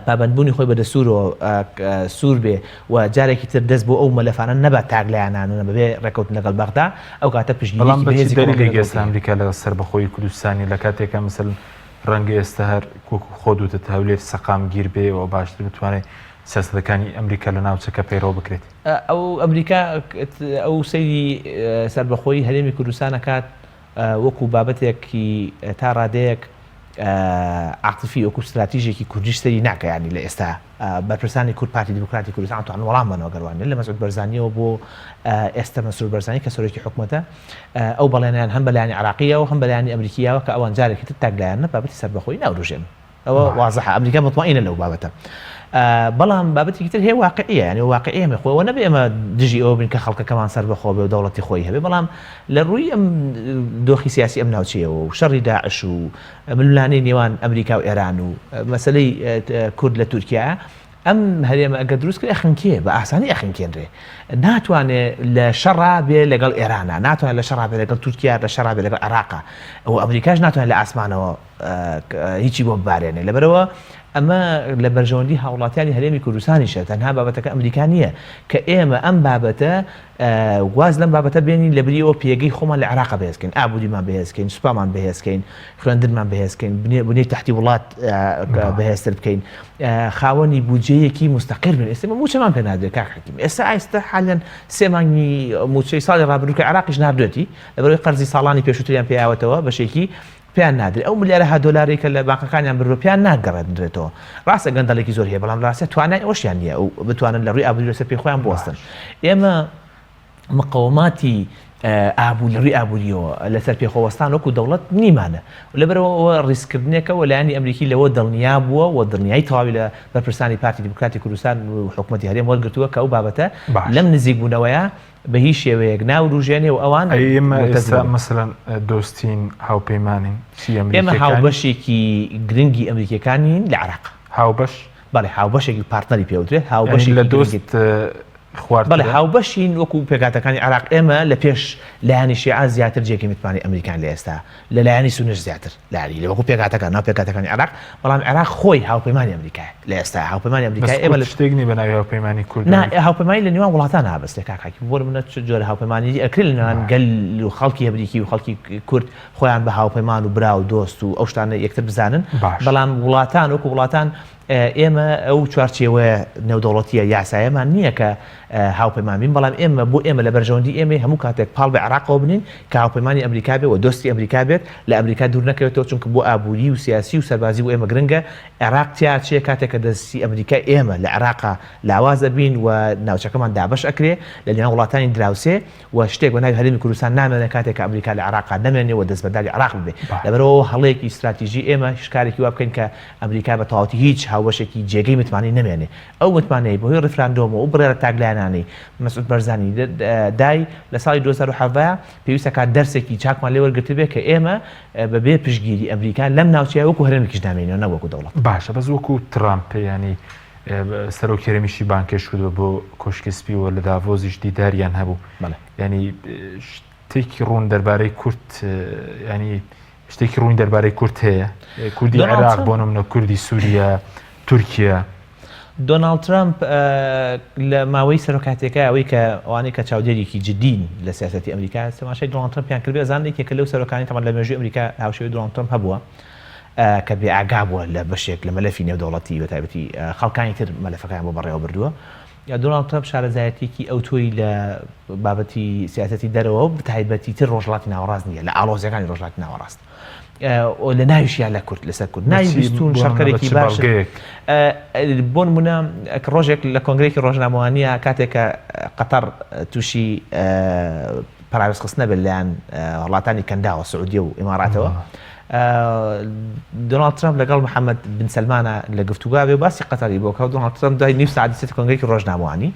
[SPEAKER 3] پابندبوونی خۆی بە دەستورەوە سوور بێ و جارێکی تر دەست بۆ ئەو مەلەفانە نەبات تاگلایانانە بەبێ ڕێکەوتن لەگەڵ بەغدا ئەو کاتە
[SPEAKER 1] بەڵام بەهێزی ئەمریکا لە سەربەخۆی کوردستانی لە کاتێکە مثل ڕەنگە ئێستا هەر خۆدوتت هەولێر سەقام گیر بێ و باشتر بتوانێت سیاسەتەکانی ئەمریکا لە ناوچەکە پەیڕەو بکرێت
[SPEAKER 3] ئەو ئەمریکا ئەو سەیری سەربەخۆی هەرێمی کوردستان کات وەکو بابەتێکی تا ڕادەیەک عاطفی وەکو استراتیژێکی کوردیشتری ناکەیانی لە ئێستا بەرپرسانی کورد پارتی دیموکراتی کوردستان توان وەڵام بنەوە گەڕوانێت لە مەسعود بەرزانیەوە بۆ ئێستا مەسعود بەرزانی کە سەرۆکی حکوومەتە ئەو بەڵێنیان هەم بەلایانی عێراقیەوە هەم بەلایانی ئەمریکیەوە کە ئەوان جارێکی تر تاگلایانە بابەتی سەربەخۆیی ناوڕژێن ئەوە وازەحە ئەمریکا مطمئینە لەو بابەتە بەڵام بابەتێکی تر هەیە واقعیە ینی واقعی ئێمە خۆەوە نەبێ ئێمە دژی ئەوە بین کە خەڵکەکەمان سەر بەخۆ بێ و دەوڵەتی خۆی هەبێ بەڵام لە ڕووی ئەم دۆخی سیاسی ئەم ناوچەیەوە و شەڕی داعش و ملولانەی نێوان ئەمریکا و ئێران و مەسەلەی کورد لە تورکیا ئەم هەرێمە ئەگە دروست کرد ئەخنکێ بە ئاسانی ئەخنکێنرێ ناتوانێت لە شەڕا بێ لەگەڵ ئێرانە ناتوانێت لە شەڕا بێ لەگەڵ تورکیا لە شەڕا بێ لەگەڵ عێراقا ئەو ئەمریکاش ناتوانێت لە ئاسمانەوە هیچی بۆ ببارێنێ لەبەرەوە ئەمە لە بەرژەوەندی هاوڵاتیانی هەرێمی کوردستانیشە تەنها بابەتەکە ئەمریکا نییە کە ئێمە ئەم بابەتە گواز لەم بابەتە بێنین لە بریەوە پێگەی خۆمان لە عێراق بەهێزکەین ئابووریمان بەهێزکەین سوپامان بەهێزکەین خوێندنمان بەهێزکەین بنێ تەحتی وڵات بەهێزتر بکەین خاوەنی بودجەیەکی مستەقر بن ئێستا موچەمان پێ نادرێت کاک حەکیم ئێستا ئایستا حالیان سێمانگی موچەی ساڵی ڕابردوو کە عێراقیش ناردوێتی لەبەرەوەی قەرزی ساڵانی پێشووتریان پێیاوەتەوە بەشێکی پیان نادرێت ئەو ملیارە دلاری کە لە بانکەکانیان بڕۆ پیان ناگەڕێنرێتەوە ڕاستە گەندەڵێکی زۆر هەیە بەڵام ڕاستە توانای ئەوشیان نییە و بتوانن لە ڕووی ئابووری لەسەر پێی خۆیان بوەستن ئێمە مقاوماتی ئابوو لە ڕووی ئابووریەوە لەسەر پێخۆوەستان وەکو دەوڵەت نیمانە و لەبەرەوە ڕیسکردنێکەوە لایەنی ئەمریکی لەوە دڵنیا بووە و دڵنیایی تەواوی لە بەرپرسانی پارتی دیموکراتی کوردستان و حکوومەتی هەرێم وەرگرتووە کە ئەو بابەتە لەم نزیک بوونەوەیە بە هیچ شێوەیەک ناوروژێنێ و ئەوان
[SPEAKER 1] ئێمە مەسەڵەن دۆستین هاوپەیمانین
[SPEAKER 3] ئێمە هاوبەشێکی گرنگی ئەمریکیەکانین لە عێراق
[SPEAKER 1] هاوبەش
[SPEAKER 3] بەڵێ هاوبەشێکی پارتنەری پێوترێت هاوبەشی
[SPEAKER 1] لە دۆست
[SPEAKER 3] بەڵێ هاوبەشین وەکو پێکاتەکانی عێراق ئێمە لە پێش لایەنی شیعە زیاتر جێگەی متمانی ئەمریکان لە ئێستا لە لایەنی سونیش زیاتر لاری لە وەکو پێکاتەکان ناو پێکاتەکانی عێراق بەڵام عێراق خۆی هاوپەیمانی ئەمریکایە لە ئێستا هاوپەیمانی ئەمریکای ئێمە لە
[SPEAKER 1] شتێکنی بە ناوی هاوپەیمانی کورد
[SPEAKER 3] هاوپەیمانی لە نێوان وڵاتان هابەستێ کاکاکی بۆ منە چ جۆرە هاوپەیمانی ئەکرێت لە نێوان گەل و خەڵکی ئەمریکی و خەڵکی کورد خۆیان بە هاوپەیمان و برا و دۆست و ئەو شتانە یەکتر بزانن بەڵام وڵاتان وەکو وڵاتان ئێمە ئەو چوارچێوەیە نێودەوڵەتیە یاسایەمان نییە کە هاوپەیمان بین بەڵام ئێمە بۆ ئێمە لە بەرژەوەندی ئێمە هەموو کاتێک پاڵ بە عێراقەوە بنین کە هاوپەیمانی ئەمریکا بێت و دۆستی ئەمریکا بێت لە ئەمریکا دوور نەکەوێتەوە چونکە بۆ ئابووری و سیاسی و سەربازی بۆ ئێمە گرنگە عێراق تیاچێ کاتێک کە دەستی ئەمریکا ئێمە لە عێراقا لاوازە بین و ناوچەکەمان دابش ئەکرێ لە نێوان وڵاتانی دراوسێ و شتێک بە ناوی هەرێمی کوردستان نامێنێت کاتێک کە ئەمریکا لە عێراقا نەمێنێ و دەستبەرداری عێراق ببێ لەبەرەوە هەڵەیەکی استراتیژی ئێمە شکارێکی وا بکەین کە ئەمریکا بە تەواوەتی هیچ هاوبەشێکی جێگەی متمانی نەمێنێ ئەو متمانەی بەهۆی ڕفراندۆم و بڕێرە تاگلایانانی مەسعود بەرزانی دای لە ساڵی 2017 پێویستە کات دەرسێکی چاکمان لێ وەرگرت بێ کە ئێمە بەبێ پشگیری ئەمریکا لەم ناوچەیە وەکو هەرێمێکیش نامێنێەوە نەوەکو دەوڵەت
[SPEAKER 1] باشە بەس وەکو ترامپ ینی سەرۆک هەرێمیشی بانکێش کردووە بۆ کۆشکسپیەوە لە داڤۆزیش دیداریان هەبوو ینی شتێکی ڕوون دەربارەی کورد ینی شتێکی ڕووی دەربارەی کورد هەیە کوردی عێراق بۆ نمونە کوردی سووریا تورکیا
[SPEAKER 3] دۆناڵد ترامپ لە ماوەی سەرۆکاتێکە ئەوەی کە ئەوانەی کە چاودێریی جدین لە سیاسەتی ئەمریکا سەماشای دۆناڵد ترامپیان کردوێ زانێکی کە لەو سەرۆکانی تەمان لە مێژووی ئەمریکا هاوشێوەی دۆناڵد ترامپ هەبووە کە بێ ئاگا بووە لە بەشێک لە مەلەفی نێودەوڵەتی بە تایبەتی خەڵکانی تر مەلەفەکان بۆ بەڕێوە بردووە دۆناڵد ترامپ شارەزایەتێکی ئەو تۆی لە بابەتی سیاسەتی دەرەوە بە تایبەتی تر ڕۆژهەڵاتی ناوەڕاست نییە لە ئاڵۆزیەکانی ڕۆژهەڵاتی ناوەڕاست لە ناویشیان لە کورد لەسەر کورد ناوی بیستون شەڕکەرێکی باش بۆ نمونە ڕۆژێک لە کۆنگرێکی ڕۆژنامەوانیە کاتێک کە قەتەر تووشی پراوێزخستنە بێت لەیان وڵاتانی کەنداوە سعودیە و ئیماراتەوە دۆناڵد ترامپ لەگەڵ محەممەد بن سەلمانە لە گفتوگا بێ باسی قەتەری بۆ کە دۆناڵد ترامپ دوای نیو ساعت دەچێت کۆنگرێکی ڕۆژنامەوانی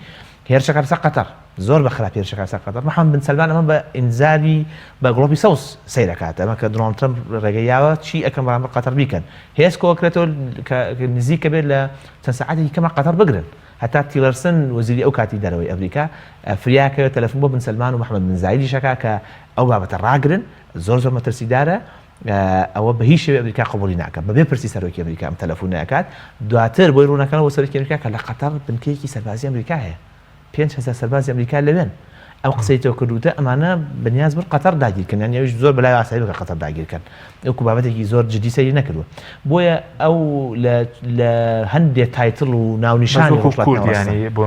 [SPEAKER 3] هێرشەکە لەسەر قەتەر زۆر بە خراپ هێرشەکە لەسەر قەتەر محەممەد بن سەلمان ئەمە بە ئینزاری بە گڵۆپی سەوس سەیرەکات ئەمە کە دۆناڵد ترامپ ڕێگەیاوە چی ئەەکەم بەرامبەر قەتەر بیکەن هێز کۆکرێتەوە نزیکە بێت لە چەند سەعاتێکی کەمە قەتەر بگرن هەتا تیلەرسن وەزیری ئەو کاتی دەرەوەی ئەمریکا فریاکەوێت تەلەفۆن بۆ بن سەلمان و محەممەد بن زایدی شەکا کە ئەو بابەتە ڕاگرن زۆر مەترسیدارە ئەوە بە هیچ شێوەیە ئەمریکا قبوڵی ناکات بەبێ پرسی سەرۆکی ئەمریکا ئەم تەلەفۆنەکات دواتر بۆی ڕوونەکەنەوە سەرۆکی ئەمریکا کە لە قەتەر بنکەیەکی سەربازی ئەمریکا هەیە 5,000 سەربازی ئەمریکا لەوێن ئەو قسەی تۆ کردوتە ئەمانە بەنیاز بر قەتەر داگیرکەن یان ئەویش زۆر بەلای ئاسایی بکە قەتەر داگیرکەن ئەوکو بابەتێکی زۆر جدی سەیری نەکردووە بۆیە ئەو لە هەندێک تایتڵ و ناونیشانی
[SPEAKER 1] کوردیانی بۆ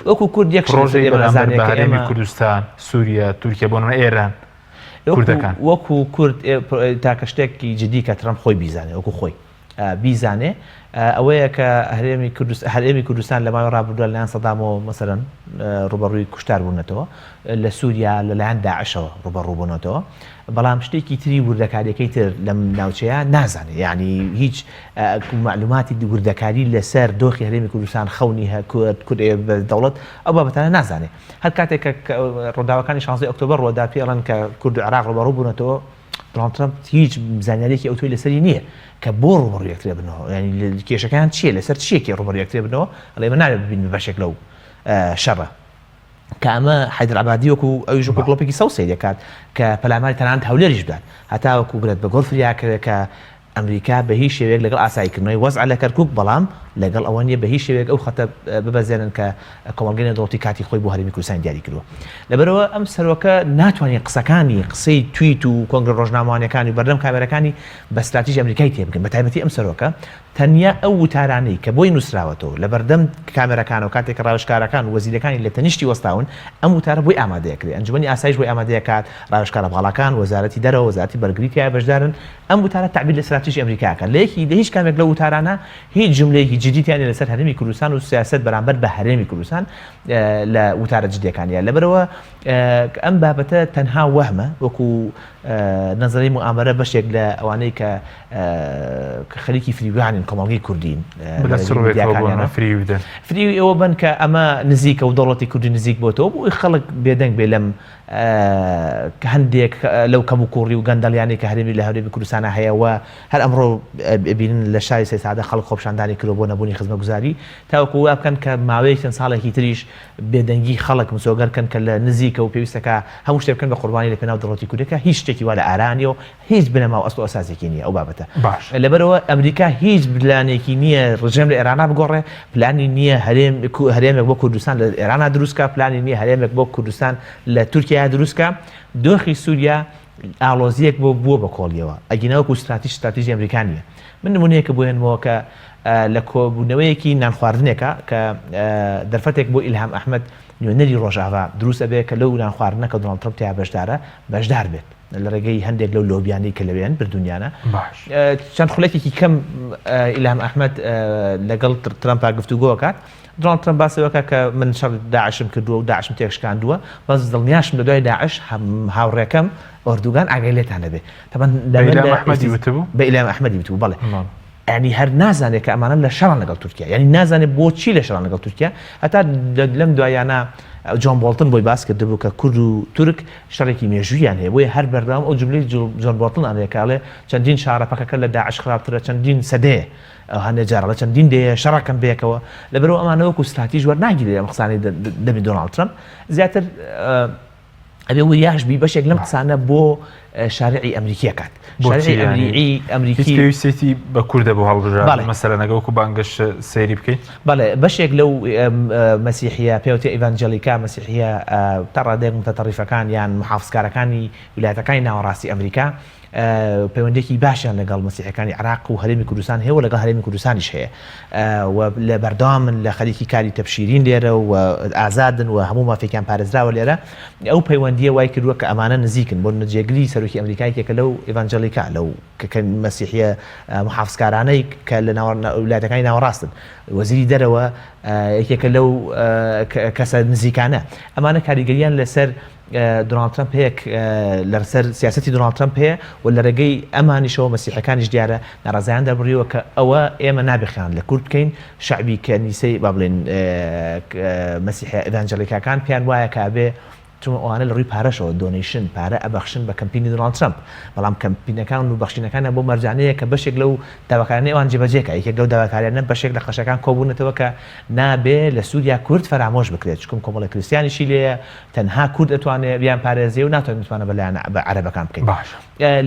[SPEAKER 3] وەکو کورد یەک
[SPEAKER 1] ڕۆژێک کوردستان سووریا تورکیا بۆ ئێران کوردەکان
[SPEAKER 3] وەکو کورد تاکە شتێکی جدی کە ترامپ خۆی بیزانێ وەکو خۆی بیزانێ ئەوەیە کە هەرێمی کوردستان لە ماوەی ڕابردووە لەلایەن سەدامەوە مەسەرەن ڕوبەڕووی کوشتار بوونەتەوە لە سووریا لەلایەن داعشەوە ڕوبەڕوو بوونەتەوە بەڵام شتێکی تری وردەکاریەکەی تر لەم ناوچەیە نازانێ یعنی هیچ معلوماتی وردەکاری لەسەر دۆخی هەرێمی کوردستان خەونی کورد دەوڵەت ئەو بابەتانە نازانێ هەر کاتێک کە ڕۆداوەکانی 16 ئۆکتۆبەر ڕۆدا پێڵەن کە کورد و عێراق ڕوبەڕوو بوونەتەوە دۆناڵد ترامپ هیچ زانیاریەکی ئەوتۆی لەسەری نییە کە بۆ ڕوبەڕوو یەکترێ بنەوە ینی کێشەکان چییە لەسەر چیەکی ڕوبەڕوو یەکترێ بنەوە ئەڵێ من ناوێت ببین بەشێک لەو شەڕە کە ئەمە حەیدرعەبادی وەکو ئەویش وەکو گڵۆپێکی سەوسەی دەکات کە پەلاماری تەنانەت هەولێریش بدات هەتا وەکو برێت بە گۆڕ فریاکەوێت کە ئەمریکا بە هیچ شێوەیەک لەگەڵ ئاساییکردنەوەی وەزع لە کەرکووک بەڵام لەگەڵ ئەوە نیە بە هیچ شێوەیەک ئەو خەتە ببەزێنن کە کۆمەڵگەی نێودەوڵەتی کاتی خۆی بۆ هەرێمی کوردستان دیاری کردووە لەبەرەوە ئەم سەرۆکە ناتوانێت قسەی تویت و کۆنگرە ڕۆژنامەوانیەکانی و بەردەم کامێرەکانی بە استراتیژی ئەمریکای تێ بکەن بە تایبەتی ئەم سەرۆکە تەنیا ئەو وتارانەی کە بۆی نووسراوەتەوە لە بەردەم کامێرەکان و کاتێک ڕاوێژکارەکان و وەزیرەکانی لە تەنیشتی وەستاون ئەم وتارە بۆی ئامادەیەکرێت ئەنجومەنی ئاسایش بۆی ئامادەیەکات ڕاوێژکارە بەڵاکان وەزارەتی دەرەوە وەزارەتی بەرگری تیا بەشدارن ئەم وتارە تعبیر لە استراتیژی ئەمریکاکەن لە هیچ کامێک لە وتارانە هیچ جملەیەکی جدیتیان لەسەر هەرێمی کوردستان و سیاست بەرامبەر بە هەرێمی کوردستان لە وتارە جدیەکانیان لەبەرەوە ئەم بابەتە تەنها وەهمە وەکو نظری مؤامرە بەشێک لە ئەوانەی کە خەریکی فریوانین کۆمەڵگەی کوردین فری ئەوە بن کە ئەمە نزیکە و دەوڵەتی کوردی نزیک بۆتەوە بۆی خەڵک بێدەنگ بێ لەم هەندێک لەو کەم و کوڕی و گەندەڵیانی کە هەرێمی لە هەرێمی کوردستانە هەیەەوە هەر ئەمڕۆ بینن لە شاری سێ سادە خەڵک خۆپشاندانی کردو بۆ نەبوونی خزمەتگوزاری تاوەکو وا بکەن کە ماوەیەک چەند ساڵێکی تریش بێدەنگی خەڵک مسۆگەرکەن کە لە نزیکە و پێویستەکە هەموو شتێ بکەن بە قوربانی لە پێناو دەوڵەتی کوردەکە هیچ شتێکی وا لە ئارانیەوە هیچ بنەما و ئەسڵ و ئەساسێکی نییە ئەو بابەتە لەبەرەوە ئەمریکا هیچ پلانێکی نییە ڕژێم لە ئێرانە بگۆڕێ پلانی نییە هەرێمێک بۆ کوردستان لە ئێرانە دروستکە پلانی نییە هەرێمێک بۆ کوردستان لە تورکیا دروستکە دۆخی سووریا ئاڵۆزیەک بووە بە کۆڵیەوە ئەگینەوەکو استراتیژی ئەمریکانیە من نمونەیەکە بۆ هێنمەوە کە لە کۆبوونەوەیەکی نانخواردنێکە کە دەرفەتێک بۆ ئیلهام ئەحمەد نوێنەری ڕۆژاوا دروستە بێت کە لەو نانخواردنە کە دۆناڵد ترامپ تیا بەشدار بێت لە ڕێگەی هەندێک لەو لۆبیانی کە لەوێن بردونیانە چەند خولێکێکی کەم ئیلهام ئەحمەد لەگەڵ ترامپا گفتوگۆکات دۆناڵد ترامپ باسەوەکە کە من شەڕ داعشم کردووە و داعشم تێکشکاندووە بەس دڵنیاشم لە دوای داعش هاوڕێکەم ئۆردوگان ئاگای لێتان دەبێت بە ئیلهام ئەحمەدی وتبوو بەڵێ ینی هەر نازانێت کە ئەمانە لە شەڕان لەگەڵ تورکیا ینی نازانێت بۆچی لە شەڕان لەگەڵ تورکیا هەتا لەم دوایانە جۆن بۆڵتن بۆی باس کردبوو کە کورد و تورک شەڕێکی مێژوویان هەیە بۆیە هەر بەردەوام ئەو جملەی جۆن بۆڵتن ئەڵێکاڵێ چەندین شارەپەکەکە لە داعش خراپترە چەندین سەدەیە هەندێک جارە چەندین دەیە شەڕەکەم بێکەوە لەبەرەوە ئەمانەوەکو استراتیژ وەرناگیرێ ئەم قسانەی دەبی دۆناڵد ترامپ زیاتر ئەبێ وریاشبی بەشێک لەم قسانە بۆ شارعی ئەمریکی کات ئەمریکی
[SPEAKER 1] پێویستێتی بە کوردە بۆ هەڵبژار مەسەلەن ئەگەوەکو بانگەش سەیری بکەیت
[SPEAKER 3] بەڵێ بەشێک لەو مەسیحیە پێوتێ ئیڤانجەلیکا مەسیحیە تا ڕادێک متەتەڕیفەکان یان محافزکارەکانی ویلایەتەکانی ناوەڕاستی ئەمریکا پەیوەندێکی باشیان لەگەڵ مەسیحەکانی عێراق و هەرێمی کوردستان هەیە و لەگەڵ هەرێمی کوردستانیش هەیە و لە بەردەوامن لە خەریکی کاری تەبشیرین لێرە و ئازادن و هەموو مافێکیان پارێزراوە لێرە ئەو پەیوەندیە وای کردووە کە ئەمانە نزیکن بۆ نەجێگری سەرۆکی ئەمریکایەکە لەو ئیڤانجەلیکا لەو کە مەسیحیە محافزکارانەی کە لە ویلایەتەکانی ناوەڕاستن وەزیری دەرەوە یەکێکە لەو کەسە نزیکانە ئەمانە کاریگەریان لەسەر دۆناڵد ترامپ هەیە لەسەر سیاسەتی دۆناڵد ترامپ هەیە و لە ڕێگەی ئەمانیشەوە مەسیحەکانیش دیارە ناڕازایان دەبڕیەوە کە ئەوە ئێمە نابخیان لە کورد بکەین شعبی کەنیسەی با بڵێن مەسیحە ئیڤانجەلیکاکان پێیان وایە کابێ چونکە ئەوانە لە ڕووی پارەشەوە دۆنیشن پارە ئەبەخشن بە کەمپینی دۆناڵد ترامپ بەڵام کەمپینەکان و بەخشینەکانە بۆ مەرجانەیە کە بەشێک لەو داواکارانەی ئەوان جێبەجێکە یەکێک لەو داواکاریانە بەشێک لە خەشەکان کۆبوونەتەوە کە نابێ لە سووریا کورد فەرامۆش بکرێت چکم کۆمەڵە کریستیانیشی لێیە تەنها کورد ئەتوانێت بیان پارێزیە و ناتوانێت بتوانە بەلایەن بە عەرەبەکان بکەین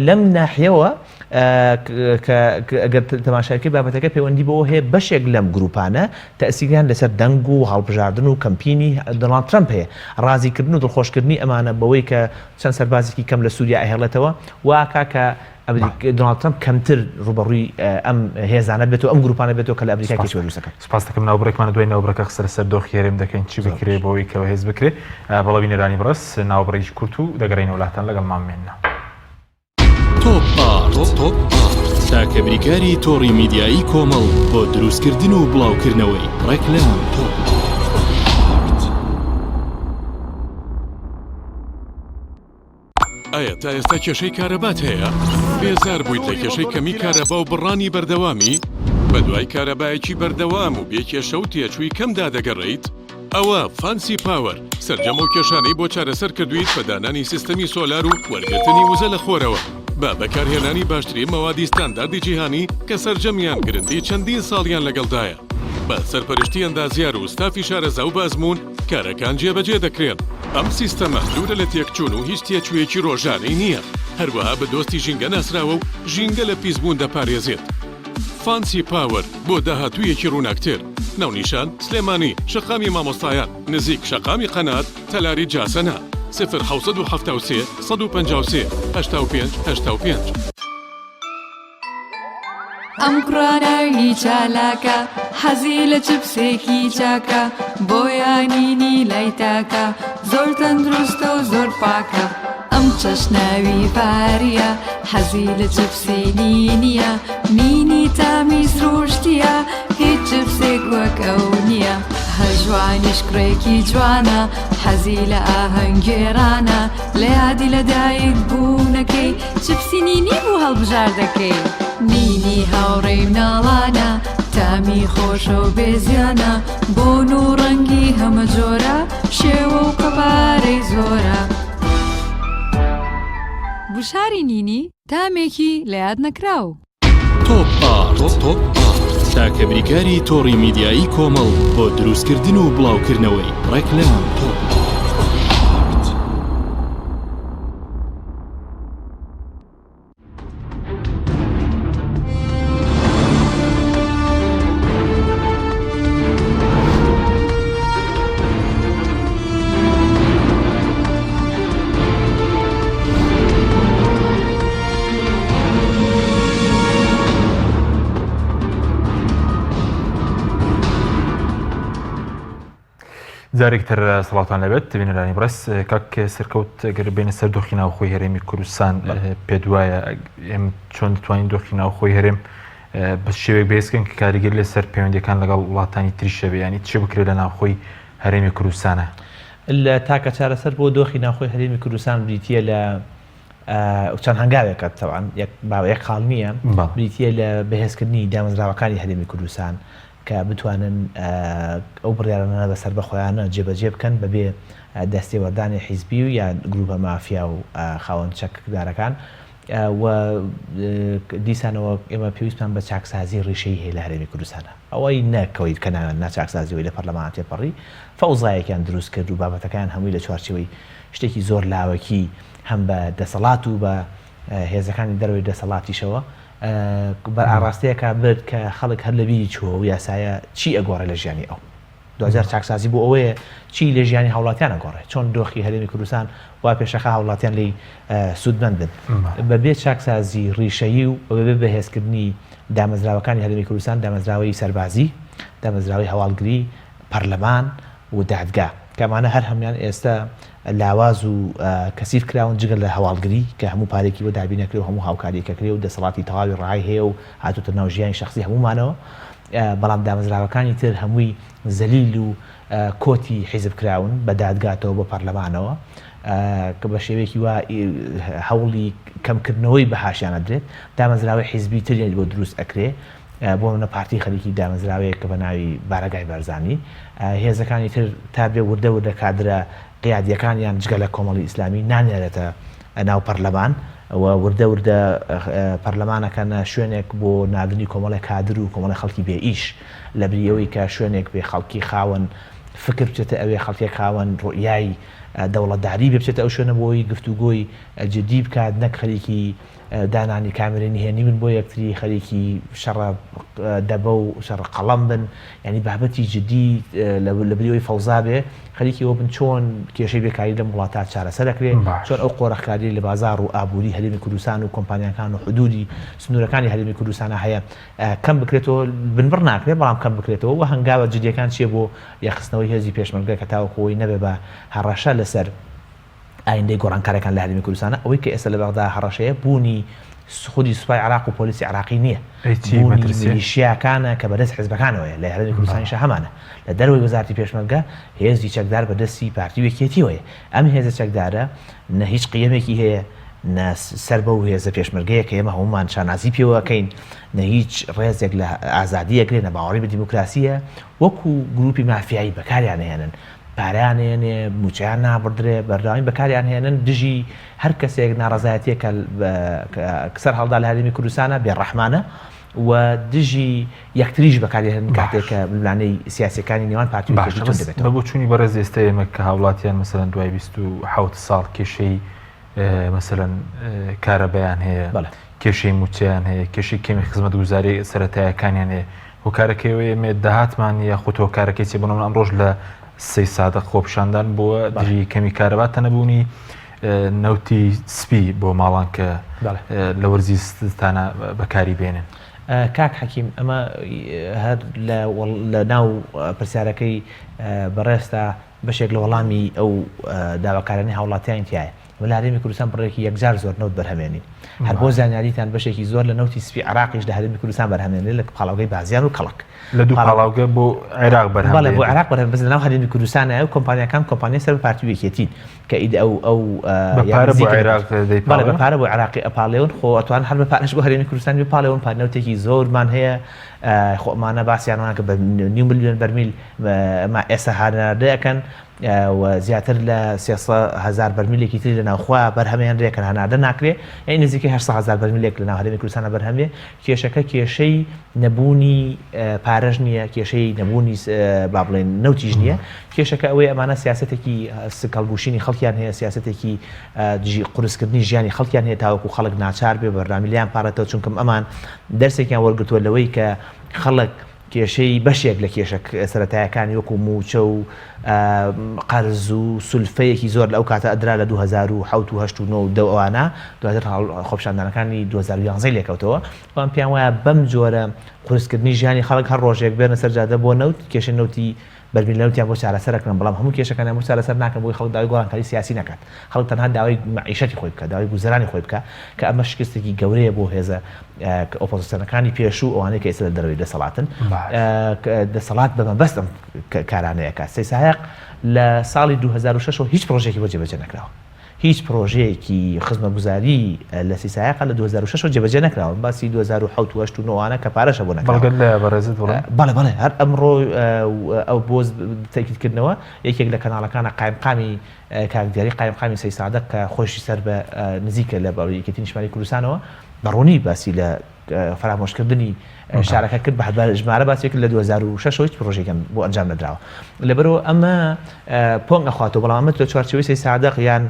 [SPEAKER 3] لەم ناحیەوە ئەگەر تەماشاکەی بابەتەکە پەیوەندی بەوە هەیە بەشێک لەم گروپانە تەئسیریان لەسەر دەنگ و هەڵبژاردن و کەمپینی دۆناڵد ترامپ هەیە ڕازیکردن و دڵخۆشکردنی ئەمانە بەوەی کە چەند سەربازێکی کەم لە سووریا ئەهێڵێتەوە واکا کە دۆناڵد ترامپ کەمتر ڕوبەڕووی ئەم هێزانە بێتەوە ئەم گروپانە بێتەوە کە لە ئەمریکا کێشوەرووسەکە
[SPEAKER 1] سپاس دەکەم ناوبڕێکمان دوای ناوبڕەکە قسە لەسەر دۆخی هەرێم دەکەین چی بکرێ بۆەوەی کەەوە هێز بکرێت بەڵێ بینەرانی بڕست ناوبڕێکی کورت و دەگەڕێنە وڵاتان لەگەڵ مامێننا
[SPEAKER 2] تۆپ تاکە بریکاری تۆڕی میدیایی کۆمەڵ بۆ دروستکردن و بڵاوکردنەوەی ڕێکلام
[SPEAKER 4] ئایا تا ئێستا کێشەی کارەبات هەیە؟ بێزار بوویت لە کێشەی کەمی کارەبا و بڕانی بەردەوامی؟ بە دوای کارەبایەکی بەردەوام و بێکێشە و تێچووی کەمدا دەگەڕێیت؟ ئەوە فانسی پاوەر سەرجەمە و کێشانەی بۆ چارەسەر کردویت بە دانانی سیستەمی سۆلار و وەرگرتنی وزە لە خۆرەوە بە بەکارهێنانی باشترین مەوادی ستانداردی جیهانی کە سەرجەمیان گرنگی چەندین ساڵیان لەگەڵدایە بە سەرپەرشتی ئەندازیار و ستافی شارەزا و بازمون کارەکان جێبەجێ دەکرێن ئەم سیستەمە دوورە لە تێکچوون و هیچ تێچوویەکی ڕۆژانەی نییە هەروەها بە دۆستی ژینگە ناسراوە و ژینگە لە پیسبوون دەپارێزێت فانسی پاوەر بۆ داهاتوویەکی ڕووناکتر ناونیشان سلێمانی شەقامی مامۆستایان نزیک شەقامی قەنات تەلاری جاسەنا 0 153 85 85
[SPEAKER 5] ئەم کوڕانەوی چالاکە حەزی لە چپسێکی چاکە بۆیانینی لای تاکە زۆر تەندروستە و زۆر پاکە ئەم چەشناوی پاریە حەزی لە چپسی نینیە نینی تامیز ڕۆشتیە هیچ چپسێک وەک ئەو نییە هەژوانیش کوڕێکی جوانە حەزی لە ئاهەنگێرانە لە یادی لەدایک بوونەکەی چپسی نینی بوو هەڵبژار دەکەی نینی هاوڕێی مناڵانە تامی خۆشە و بێزیانە بۆن و ڕەنگی هەمە جۆرە شێوە و قەبارەی زۆرە بشاری نینی تامێکی لە یاد نەکراو
[SPEAKER 2] تۆپ تاکە بریکاری تۆڕی میدیایی کۆمەڵ بۆ دروستکردن و بڵاوکردنەوەی ڕێکلام
[SPEAKER 1] جارێکتر سڵاتان لەبێت بینەرانی بڕست کاک سەرکەوت ئەگەر بینە سەر دۆخی ناوخۆی هەرێمی کوردستان پێ وایە ئێم چۆن دەتوانین دۆخی ناوخۆی هەرێم بە شێوێک بەهێزکەن کە کاریگەر لەسەر پەیوەندیەکان لەگەڵ وڵاتانی تریشە بێ ینی چێ بکرێت لە ناوخۆی هەرێمی کوردستانە
[SPEAKER 3] لە تاکە چارەسەر بۆ دۆخی ناوخۆی هەرێمی کوردستان بریتیە لە چەند هەنگاوێکە تەوان یەک خاڵ نییە بریتیە لە بەهێزکردنی دامەزراوەکانی هەرێمی کوردستان کە بتوانن ئەو بڕیارانە بەسەر بەخۆیانە جێبەجێ بکەن بەبێ دەستێوەردانی حیزبی و یا گروپە مافیا و خاوەن چەکدارەکان و دیسانەوە ئێمە پێویستمان بە چاکسازی ڕیشەی هەیە لە هەرێمی کوردستانە ئەوەی نەکەویت کە ناچاکسازیەوەی لە پەرلەمان تێپەڕی فەوزایەکیان دروست کرد و بابەتەکان هەمووی لە چوارچەوەی شتێکی زۆر لاوەکی هەم بە دەسەڵات و بە هێزەکانی دەروی دەسەڵاتیشەوە بەر ئاڕاستەیەکە برد کە خەڵک هەر لە بیری چووە و یاسایە چی ئەگۆڕێ لە ژیانی ئەو 2000 چاکسازی بۆ ئەوەیە چی لە ژیانی هاوڵاتیان ئەگۆڕێ چۆن دۆخی هەرێمی کوردستان وا پێشەخە هاوڵاتیان لی سوودمەند بن بەبێ چاکسازی ڕیشەیی و بەبێ بەهێزکردنی دامەزراوەکانی هەرێمی کوردستان دامەزراوەی سەربازی دامەزراوەی هەواڵگری پەرلەمان و دادگا کەمانە هەر هەمان ئێستا لاواز و کەسیف کراون جگە لە هەواڵگری کە هەموو پارێکی بۆ دابینەکرێ و هەموو هاوکاریەکەکرێ و دەسەڵاتی تەواوی ڕای هەیە و هاتوتە ناو ژیانی شخصی هەمومانەوە بەڵام دامەزراوەکانی تر هەمووی زەلیل و کۆتی حیزب کراون بە دادگاتەوە بە پەرلەمانەوە کە بە شێوەیەکی وا هەوڵی کەمکردنەوەی بەهاشیانە درێت دامەزراوەی حیزبی تریان بۆ دروست ئەکرێ بۆ منە پارتی خەریکی دامەزراوەیە کە بە ناوی بارەگای بەرزانی هێزەکانی تر تا بێ وردە وردە کادرە قیادیەکانیان جگە لە کۆمەڵی ئیسلامی نانێرێتە ناو پەرلەمان وردە وردە پەرلەمانەکەنە شوێنێک بۆ نادنی کۆمەڵی کادر و کۆمەڵی خەڵکی بێ ئیش لە بریەوەی کە شوێنێک بێ خەڵکی خاوەن فکر بچێتە ئەوێ خەڵکی خاوەن ڕۆیای دەوڵەتداری بێ بچێتە ئەو شوێنە بۆی گفتوگۆی جدی بکات نەک خەریکی دانانی کامرێنی هێنی بن بۆ یەکتری خەریکی شەڕە دەبە و شەڕ قەڵەم بن ینی بابەتی جدی لە بریەوەی فەوزا بێ خەریکیەوە بن چۆن کێشەی بێکاری لە وڵاتات چارەسەر دەکرێت چۆن ئەو قۆڕەخکاری لە بازار و ئابووری هەرێمی کوردستان و کۆمپانیەکان و حدودی سنوورەکانی هەرێمی کوردستانە هەیە کەم بکرێتەوە بنبڕ ناکرێت بەڵام کەم بکرێتەوە و هەنگاوە جدیەکان چیە بۆ یەخستنەوەی هێزی پێشمەرگە کە تاوەکۆی نەبێ بە هەڕەشە لەسەر ئایندەی گۆڕانکارەکان لە هەرێمی کوردستانە ئەوەی کە ئێستا لە بەغدا هەڕەشەیە بوونی خودی سوپای عراق و پۆلیسی عراقی نییە میلیشیاکانە کە بەدەست حیزبەکانەوەیە لە هەرێمی کوردستانیش هەمانە لە دەروی وەزارەتی پێشمەرگە هێزی چەکدار بەدەستی پارتی وەکێتیەوەیە ئەم هێزە چەکدارە نە هیچ قیەمێکی هەیە سەر بەو هێزە پێشمەرگەیە کە ئێمە هەمومان شانازی پێوەکەین نە هیچ ڕێزێک لە ئازادیەکرێ نە باوەڕی بە دیموکراسیە وەکو گروپی مافیایی بەکاریان هێنن پارانێنێ موچیان نابدرێ بەرداوین بەکاریان هێنن دژی هەر کەسێک ناڕزایەتیە کە سەر هەڵدا لە هەرێمی کوردستانە بێڕەحمانە و دژی یەکتریش بەکارهێنن کاتێککە بلانەی سیاسەکانی نێوان پارتی
[SPEAKER 1] بە بۆ چوونی بەڕێز ئێستا ئێمە کە هاوڵاتیان مەسەرەن دوای 27 ساڵ کێشەی مەسەرەن کارەبەیان هەیە کێشەی موچیان هەیە کێشی کەمی خزمەتگوزاری سەرەتاییەکانیان هەیە هۆکارەکەی ئێمە داهاتمان یە خۆتۆ کارەکەی چێ بنەوە ئەمڕۆژ لە 3 سادە خۆپشاندان بووە دژی کەمی کارەبات تەنەبوونی نەوتی سپی بۆ ماڵان کە لە وەرزی ستانە بەکاری بێنن.
[SPEAKER 3] کاک حەکیم ئەمە هەر لە ناو پرسیارەکەی بەڕێستا بەشێک لە وەڵامی ئەو داواکارانی هاوڵاتیان تایە لە هەرێمی کوردستان بڕێکی یەکجار زۆر نەوت بەرهەمێنین هەر بۆ زانیاریتان بەشێکی زۆر لە نەوتی سپی عراقیش لە هەرێمی کوردستان بەرهەمێنێت لە پاڵاوگەی بازیان و کەڵک
[SPEAKER 1] لە دوو پاڵاوگە بۆ عێراق بەرهەم
[SPEAKER 3] بۆ عێراق بەرهەم بەس لە ناو هەرێمی کوردستانە ئەو کۆمپانیەکان کۆمپانیای سەر پارتی وەکێتین کە ئید ئەو
[SPEAKER 1] بەپارە بۆ عێراق
[SPEAKER 3] بەپارە بۆ عێراقی ئەپاڵێون خۆ ئەتوان هەر بەپارەش بۆ هەرێمی کوردستان بپاڵێون پارنەوتێکی زۆرمان هەیە خۆمانە باسییانوان کە بە 2 ملیۆن بەرمیل ئێستا هاناردەکەن و زیاتر لە 300,000 بەرمیلێکی تری لە ناوخوا بەرهەمێنرێکن هەناردە ناکرێ ئەی نزیکەی 800,000 بەرمیلێک لە ناو هەرێمی کوردستانە بەرهەمێ کێشەکە کێشەی نەبوونی پارەژ نییە کێشەی نەبوونی با بڵێن نەوتیژ نییە کێشەکە ئەوەی ئەمانە سیاسەتێکی سکەڵبوشینی خەڵکیان هەیە سیاسەتێکی قورسکردنی ژیانی خەڵکیان هەیە تاوەکو خەڵک ناچار بێ بەردامیلیان پارێتەوە چونکەم ئەمان دەرسێکیان وەرگتووە لەوەی کە خەڵک کێشەی بەشێک لە کێشە سەرەتایەکانی وەکو موچە و قەرز و سولفەیەکی زۆر لەو کاتە ئەدرا لە 2007 و 2008 و 2009 ئەوانە دواتر خۆپشاندانەکانی 2011 لێکەوتەوە ئەوان پیان وایە بەم جۆرە قورسکردنی ژیانی خەڵک هەر ڕۆژێک بێنە سەر جادە بۆ نەوت کێشەی نەوتی بەرمیلەوتیان بۆ چارەسەرەکەن بەڵام هەموو کێشەکانیان بۆ چارەسەر ناکەن بۆی خەڵک داوای گۆڕانکاری سیاسی نەکات خەڵک تەنها داوای معیشەتی خۆی بکات داوای گوزەرانی خۆی بکات کە ئەمە شکستێکی گەورەیە بۆ هێزە ئۆپۆزیسیۆنەکانی پێشوو ئەوانەیە کە ئێستا لە دەرەوەی دەسەڵاتن دەسەڵات بە مەبەست ئەم کارانەیەکات سەیسایق لە ساڵی 2006 هیچ پرۆژێکی بۆ جێبەجێ نەکراوە هیچ پرۆژەیەکی خزمەتگوزاری لە سیسایقا لە 2006 جێبەجێ نەکراوە باسی 2007 و 2009 کە پارەشە بۆ نەکراوە بەڵێ هەر ئەمڕۆ ئەو بۆ تاکیدکردنەوە یەکێک لە کەناڵەکانە قایمقامی کاکدیاری قایمقامی سەی سادەق کە خۆشی سەر بە نزیکە لە یەکێتی نیشتیمانی کوردستانەوە بەڕوونی باسی لە فرامۆشکردنی شارەکە کرد بە ژمارە باسێک لە 2006 هیچ پرۆژێکم بۆ ئەنجام نەدراوە لەبەرەوە ئەمە پۆنگ ئەخواتەوە بەڵام ئەمە لە چوارچێوەی سەی سادەق یان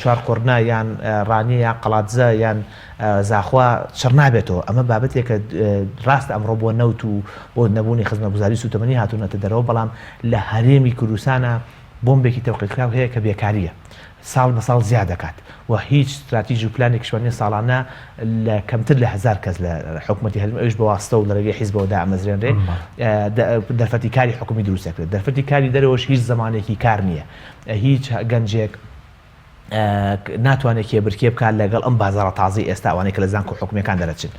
[SPEAKER 3] چوار قورنا یان ڕانی یان قەڵاتزە یان زاخوا چڕ نابێتەوە ئەمە بابەتێکە ڕاست ئەمڕۆ بۆ نەوت و بۆ نەبوونی خزمەتگوزاری سوتەمەنی هاتوونەتە دەرەوە بەڵام لە هەرێمی کوردستانە بۆمبێکی تەوقیعکراو هەیە کە بێکاریە ساڵ بە ساڵ زیاد دەکات و هیچ استراتیژی و پلانی کشوانی ساڵانە لە کەمتر لە 1000 کەس لە حکوومەتی هەرێمی ئەوش بە واستە و لە ڕێگەی حیزبەوەدا ئەمەزرێنرێ دەرفەتی کاری حکومی دروستەکرێت دەرفەتی کاری دەرەوەش هیچ زمانێکی کار نییە هیچ گەنجێک ناتوانێت کێبرکێ بکات لەگەڵ ئەم بازاڕە تازی ئێستا ئەوانەی کە لە زانکۆ حکومیەکان دەرەچن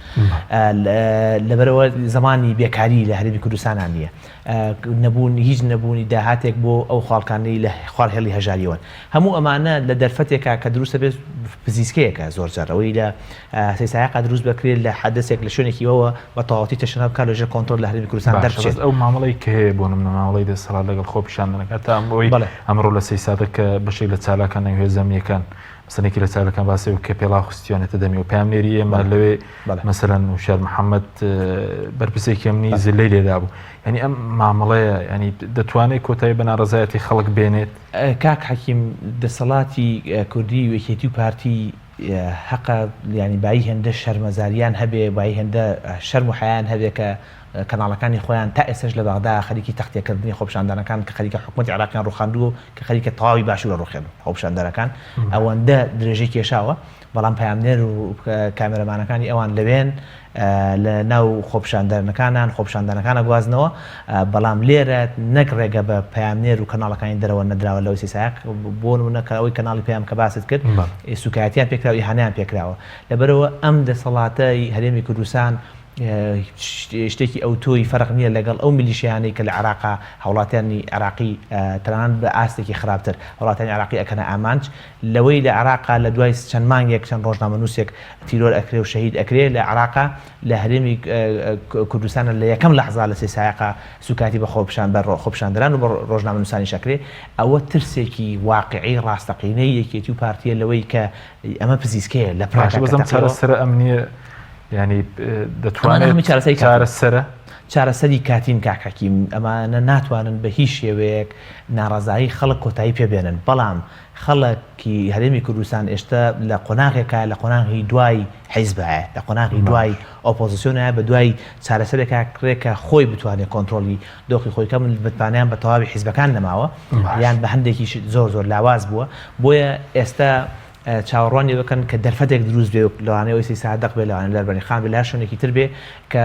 [SPEAKER 3] لەبەرەوە زمانی بێکاری لە هەرێمی کوردستانان نییە نەبوون هیچ نەبوونی داهاتێک بۆ ئەو خاڵکانەی لە خوارهێڵی هەژاریەوەن هەموو ئەمانە لە دەرفەتێکە کە دروستە بێت پزیسکەیەکە زۆر جارەوەی لە سەیسایقا دروست بکرێت لە حەدەسێک لە شوێنێکیەوە بە تەواوەتی تەشەنە بکات لەژێر کۆنتڕۆل لە هەرێمی کوردستان دەرچێت
[SPEAKER 1] ئەو مامەڵەی کە هەیە بۆ نمونە مامەڵەی دەسەڵات لەگەڵ خۆپیشاندنەکە تا ئەمڕۆی ئەمڕۆ لە سەی سادەق کە بەشێک لە چالاکان هێزەمیەکان مەسەلێکی لە چالاکان باسی و کە پێڵا خوستیانێتە دەمی و پێم نێری ئێمە لەوێ مەسەلەن وشار محەممەد بەرپرسێکی ئەمنی زلەی لێدا بوو ینی ئەم مامەڵەیە ینی دەتوانێت کۆتایی بە ناڕەزایەتی خەڵک بێنێت
[SPEAKER 3] کاک حەکیم دەسەڵاتی کوردی وەکێتی و پارتی حەقە ینی بای هێندە شەرمەزاریان هەبێ بای هێندە شەرم و حەیان هەبێ کە کەناڵەکانی خۆیان تا ئێسش لە بەغدا خەریکی تەختێکردنی خۆپیشاندانەکان کە خەریکە حکوومەتی عێراقیان ڕوخاندووە کە خەریکە تەواوی باشوورە ڕوخێن خۆپیشاندانەکان ئەوەندە درێژەی کێشاوە بەڵام پەیامنێر و کامێرەمانەکانی ئەوان لەوێن لە ناو خۆپیشاندانەکانە گوازنەوە بەڵام لێرە نەک ڕێگە بە پەیامنێر و کەناڵەکانی دەرەوە نەدراوە لەوەی سیسایق بۆ نمونە ئەوەی کەناڵی پەیام کە باست کرد سوکایەتیان پێکراوە ئیهانەیان پێکراوە لەبەرەوە ئەم دەسەڵاتەی هەرێمی کوردستان شتێکی ئەوتۆی فەرق نییە لەگەڵ ئەو میلیشیانەی کە لە عێراقا هەوڵاتیانی عێراقی تەنانەت بە ئاستێکی خراپتر هەوڵاتیانی عێراقی ئەکەنە ئامانج لەوەی لە عێراقا لە دوای چەند مانگێک چەند ڕۆژنامەنووسێک تیرۆر ئەکرێ و شەهید ئەکرێ لە عێراقا لە هەرێمی کوردستانە لە یەکەم لەحظا لە سێسایقا سوکاتی بە خۆپیشاندەران و بە ڕۆژنامەنووسانی شەکرێ ئەوە ترسێکی واقعی ڕاستەقینەی یەکێتی و پارتیە لەوەی کە ئەمە پزیسکەیە لە
[SPEAKER 1] پراسەرە ئەمنیە ینی دەتوانێت چارەسەری کاتین کاکەکی ئەمانە ناتوانن بە هیچ شێوەیەک ناڕازایی خەڵک کۆتایی پێبێنن بەڵام خەڵکی هەرێمی کوردستان ئێشتا لە قۆناغێکە لە قۆناغی دوای حیزبایە لە قۆناغی دوای ئۆپۆزیسیۆنە بە دوای چارەسەرێکا کرێکە خۆی بتوانێت کۆنتترۆلی دۆخی خۆی کەم بتوانیان بە تەواوی حیزبەکان نەماوە یان بە هەندێکی زۆر لاواز بووە بۆیە ئێستا چاوەڕوانی بکەن کە دەرفەتێک دروست بێ لەوانەیە سی سادق بێ لەوانە لەربەری خان بێ لە شوێنێکی تر بێ کە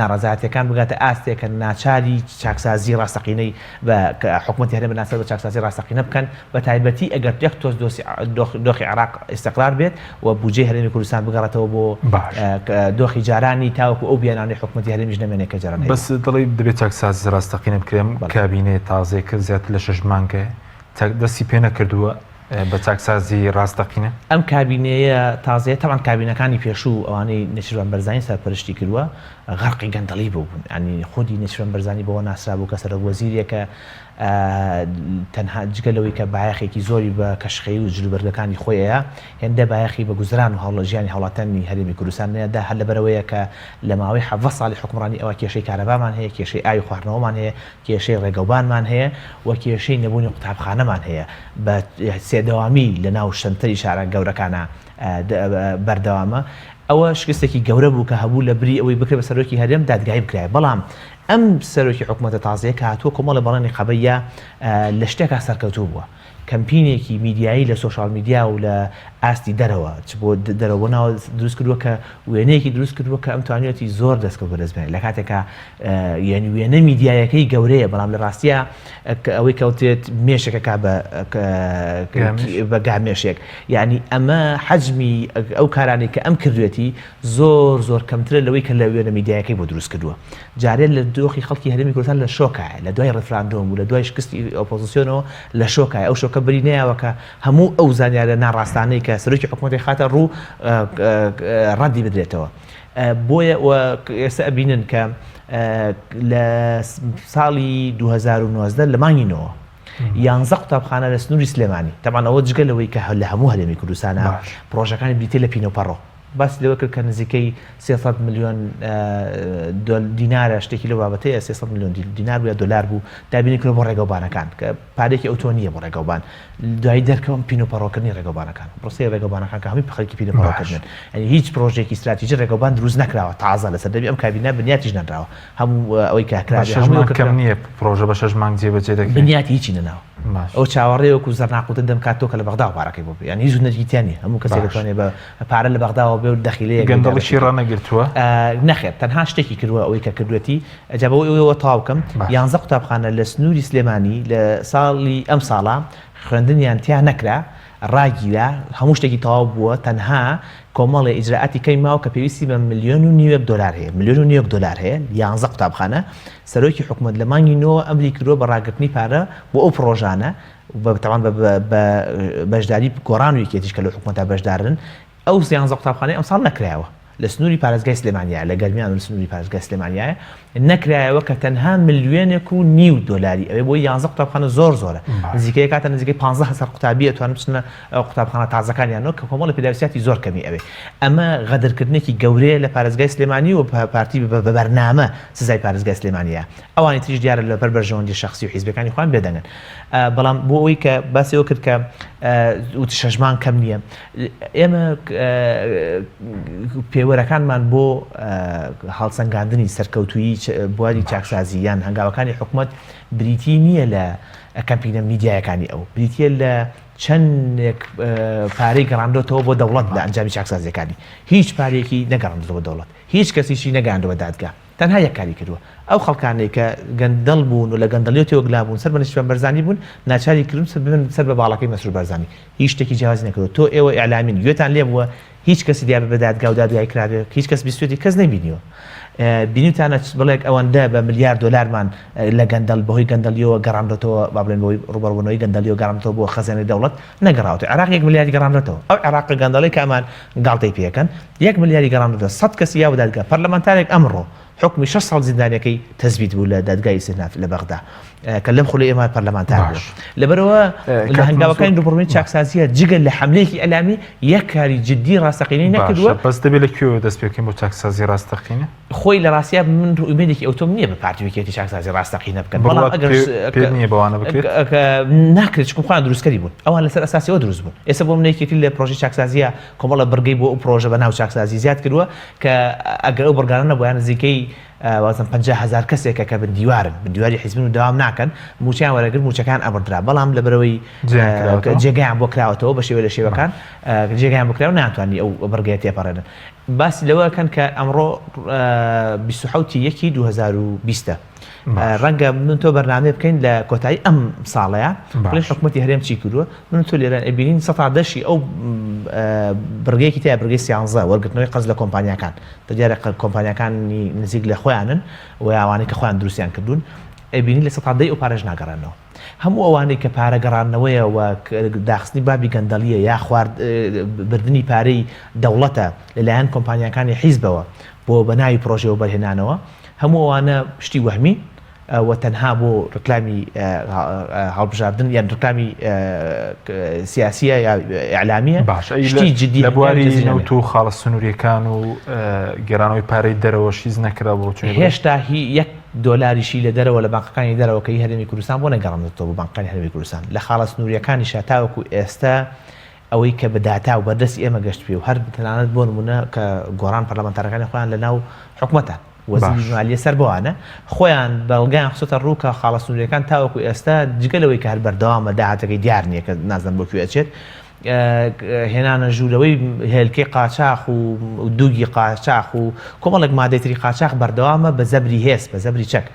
[SPEAKER 1] ناڕەزایەتیەکان بگاتە ئاستێکە ناچاری چاکسازی ڕاستەقینەی بە حکوومەتی هەرێم بەناسەر بە چاکسازی ڕاستەقینە بکەن بە تایبەتی ئەگەر یەک تۆز دۆخی عێراق ئیستیقرار بێت و بودجەی هەرێمی کوردستان بگەڕێتەوە بۆ دۆخی جارانی تاوەکو ئەو بیانانی حکوومەتی هەرێمیش نەمێنێت کە جاران بەس دڵی دەبێت چاکسازی ڕاستەقینە بکرێم کابینێ تازەی کرد زیاتر لە 6 مانگە دەستی پێ نەکردووە بە چاکسازی ڕاستەقینە
[SPEAKER 3] ئەم کابینەیە تازەیە تاوان کابینەکانی پێشوو ئەوانەی نێچیروان بەرزانی سەرپەرشتی کردووە غەرقی گەندەڵی بوون ینی خودی نێچیروان بەرزانی بەوە ناسرا بوو کە سەرۆکوەزیرێکە تەنها جگەلەوەی کە بایەخێکی زۆری بە کەشخەی و جلوبەرگەکانی خۆیەیە هێندە بایەخی بە گوزران و هەوڵەژیانی هەوڵاتانی هەرێمی کوردستانەدا هەر لەبەرەوەیە کە لە ماوەی 7 ساڵی حکومڕانی ئەوە کێشەی کارەبامان هەیە کێشەی ئاوی خواردنەوەمان هەیە کێشەی ڕێگەوبانمان هەیە و کێشەی نەبوونی قوتابخانەمان هەیە بە سێدەوامی لە ناو شەنتەری شارە گەورەکانە بەردەوامە ئەوە شکستێکی گەورە بوو کە هەبوو لە بری ئەوەی بکرێت بە سەرۆکی هەرێم دادگای بکرای بەڵام ئەم سەرۆکی حکوومەتە تازەیە کە هاتووە کۆمەڵە بەڵێنی خەبەیە لە شتێکا سەرکەوتوو بووە کەمپینێکی میدیایی لە سوۆشال میدیا و لە ئاستی دەرەوە بۆ دەرەوە ناوە دروست کردووە کە وێنەیەکی دروست کردووە کە ئەم توانێتی زۆر دەستکە بەدەستبێن لە کاتێکە یعنی وێنە میدیایەکەی گەورەیە بەڵام لە ڕاستیە ئەوەی کەوتێت مێشێکەکە بە گامێشێک یعنی ئەمە حەجمی ئەو کارانی کە ئەم کردوێتی زۆر کەمترە لەوەی کە لە وێنە میدیایەکەی بۆ دروست کردووە جارێت لە دۆخی خەڵکی هەرێمی کوردستان لە شۆکایە لە دوای ڕفراندۆم و لە دوای شکستی ئۆپۆزیسیۆنەوە لە شۆکایە ئەو شۆکە بری نەیەوە کە هەموو ئەو زانیارە ناڕاستانەی کە سەرۆکی حکوومەتی خاتە ڕوو ڕەدی بدرێتەوە بۆیە ئێستا ئەبینن کە لە ساڵی 2019 لە مانگینەوە 11 قوتابخانە لە سنووری سلێمانی تەمان ئەوە جگەلەوەی کە لە هەموو هەرێمی کوردستانە پرۆژەکانی بریتێ لە پینۆپەڕۆ باس لەوە کرد کە نزیکەی 300 میلیۆن دینارە شتێکی لە بابەتەیە 300 میلیۆن دینار بوو یا دلار بوو دابینی کرد بۆ ڕێگەوبانەکان کە پارێکی ئۆتۆنیە بۆ ڕێگەوبان دوای دەرکەوم پینۆپەڕۆکردنی ڕێگەوبانەکان پرۆسەی ڕێگەوبانەکان کە هەمووی خەڵکی پینۆپەڕۆکردن یعنی هیچ پرۆژێکی استراتیژی ڕێگەوبان دروست نەکراوە تازە لەسەر دەبی ئەم کابینە بنیاتیش نەدراوە هەموو ئەوەی کاکراوە
[SPEAKER 1] کەم نییە پرۆژە بە 6 مانگ جێبەجێ دەکرێت
[SPEAKER 3] بنیاتی هیچی نەناوە ئەو چاوەڕێوەکو زەرناقوتن دەم کاتۆ کە لە بەغدا پارەکەی بۆ یعنی هیچ نەرگیتیانی هەموو کەسێک دەتوانێت بە پارە لە بەغداوە بێ و دەخیلەیە
[SPEAKER 1] گەندەڵیشی ڕەنەگرتووە
[SPEAKER 3] نەخێت تەنها شتێکی کردووە ئەوەی کە کردوێتی ئەجابەوەی تەواو بکەم 11 قوتابخانە لە سنووری سلێمانی لە ساڵی ئەم ساڵە خوێندنیان تیا نەکرا ڕاگیرا هەموو شتێکی تەواو بووە تەنها کۆمەڵی ئیجراعاتی کەی ماوە کە پێویستی بە $1.5 ملیۆن هەیە $1.5 ملیۆن هەیە 11 قوتابخانە سەرۆکی حکوومەت لە مانگی نۆ ئەمری کردووە بە ڕاگرتنی پارە بۆ ئەو پرۆژانە بەتەوان بە بەشداری گۆڕان و یەکێتیش کە لە حکوومەتە بەشدارن ئەو 11 قوتابخانەی ئەم ساڵ نەکرایەوە لە سنووری پارێزگای سلێمانیایە لە گەرمیان و سنووری پارێزگای سلێمانیایە نەکرایەوە کە تەنها $1.5 ملیۆن ئەوێ بۆ 11 قوتابخانە زۆرە نزیکەی کاتە نزیکەی 15,000 قوتابی ئەتوانن بچنە قوتابخانە تازەکانیانەوە کە کۆمەڵی پێداویستی زۆر کەمی ئەوێ ئەمە غەدرکردنێکی گەورەیە لە پارێزگای سلێمانی و پارتی بە بەرنامە سزای پارێزگای سلێمانیە ئەوانی تریش دیارە لە بەر بەرژەوەندی شخصی و حیزبەکانی خۆیان بێدەنگن بەڵام بۆ ئەوەی کە باسیەوە کرد کە وتی 6 مانگ کەم نییە ئێمە پێوەرەکانمان بۆ هەڵسەنگاندنی سەرکەوتویی بواری چاکسازی یان هەنگاوەکانی حکوومەت بریتی نییە لە کەمپینە میدیایەکانی ئەو بریتە لە چەندێک پارەی گەڕاندۆتەوە بۆ دەوڵەت لە ئەنجامی چاکسازیەکانی هیچ پارێکی نەگەڕاندەوە دەوڵەت هیچ کەسیشی نەگەاندەوە دادگا تەنها یەک کاری کردووە ئەو خەڵکانێک کە گەندەڵ بوون و لە گەندەڵیەوە گلا بوون سەر بە نیشتیوان بەرزانی بوون ناچاری کردن سەر بە باڵەکەی مەسرور بەرزانی هیچ شتێکی جیاوازی نەکردەوە تۆ ئێوە ئیعلامین گوێتان لێ بووە هیچ کەسی دیار بە دادگا و دادگای کراوێ هیچ کەس بیستوێتی کەس نەبینیوە بینیتانە بڵێک ئەوەندە بە ملیار دلارمان لە گەندەڵ بەهۆی گەندەڵیەوە گەڕاندەوە با بڵێن بۆی ڕوبەڕبوونەوەی گەندەڵیەوە گەڕاندەوە بۆ خەزانەی دەوڵەت نەگەڕاوەوە عێراق 1 ملیاری گەڕاندەوە ئەو عێراق گەندەڵی کامان گاڵتەی پێکەن 1 ملیاری گەڕاندەوە 100 کەسی یا دادگا پەرلەمانتارێک ئەمڕۆ حکمی 6 ساڵ زیندانیەکەی تەثبیت بوو لە دادگای استئناف لە بەغدا کە لەم خولەی ئێمە پەرلەمانتار بوو لەبەرەوە لە هەنگاوەکانی دووبڕوونی چاکسازیە جگە لە حملەیەکی ئەلامی یەک کاری جددی ڕاستەقینەی نەکردووە
[SPEAKER 1] بەس دەبێت لەکوێوە دەست پێکەین بۆ چاکسازی ڕاستەقینە
[SPEAKER 3] خۆی لە ڕاستیا من ئومێدێکی ئەوتۆم نییە بە پارتیویکێتی چاکسازی ڕاستەقینە بکەن بەڵام ئەگەر
[SPEAKER 1] نییە بەوانە بکرێت
[SPEAKER 3] ناکرێت چکم خۆیان دروستکەری بوون ئەوان لەسەر ئەساسیەوە دروست بوون ئێستا بۆ منێکێتی لە پرۆژەی چاکسازیە کۆمەڵە بڕگەی بۆ ئەو پرۆژە بە ناو چاکسازی زیاد کردووە کە ئەگەر ئەو بڕگانە بۆیان نزیکەی وازم 50,000 کەسێکە کە بندیوارن بندیواری حیزبن و داوام ناکەن موچیان وەرەگرت موچەکان ئەبردرا بەڵام لەبەرەوەی جێگەیان بۆ کراوەتەوە بە شێوە لە شێوەکان جێگەیان بۆ کراوە ناتوانانی ئەو بڕگەیە تێپەڕێنن باسی لەوەکەن کە ئەمڕۆ 27/1/2020 ڕەنگە من تۆ بەرنامە بکەین لە کۆتایی ئەم ساڵەیە بڵێن حکوومەتی هەرێم چی کردووە من تۆ لێرە ئەبینین 110 ئەو بڕگەیەکی تیا بڕگەی 13 وەرگرتنەوەی قەرز لە کۆمپانیەکان دیارە کۆمپانیەکانی نزیک لە خۆیانن و ئەوانەی کە خۆیان دروستیان کردوون ئەبینین لە 110 ئەو پارەش ناگەڕێنەوە هەموو ئەوانەی کە پارە گەڕانەوەیە و داخستنی بابی گەندەڵیە یا بردننی پارەی دەوڵەتە لەلایەن کۆمپانیەکانی حیزبەوە بۆ بەناوی پرۆژەوە بەرهێنانەوە هەموو ئەوانە شتی وەهمی و تەنها بۆ ڕکلامی هەڵبژاردن یان ڕکلامی سیاسیە یا ئیعلامیە
[SPEAKER 1] شتی جددی لە بواری نەوت و خاڵە سنووریەکان و گەڕانەوەی پارەی دەرەوە شیز نەکرا بۆ
[SPEAKER 3] هێشتا $1 لە دەرەوە لە بانقەکانی دەرەوەکەی هەرێمی کوردستان بۆ نەگەڕاندەوە بۆ بانقەکانی هەرێمی کوردستان لە خاڵە سنووریەکانی شاتاوەکو ئێستا ئەوەی کە بەداتا و بەردەستی ئێمە گەشت پێ و هەر تەنانەت بۆ نمونە کە گۆڕان پەرلەمانتارەکانی خۆیان لە ناو حکوومەتە وەزیری مالیە سەر بەوانە خۆیان بەڵگیان خسۆتە ڕووکە خاڵە سنووریەکان تاوەکو ئێستا جگەلەوەی کە هەر بەردەوامە داهاتەکەی دیار نییە کە نازانم بۆ کوێ ئەچێت هێنانە ژوورەوەی هێلکەی قاچاق و دووگی قاچاق و کۆمەڵێک مادەیتری قاچاق بەردەوامە بە زەبری هێز بە زەبری چەک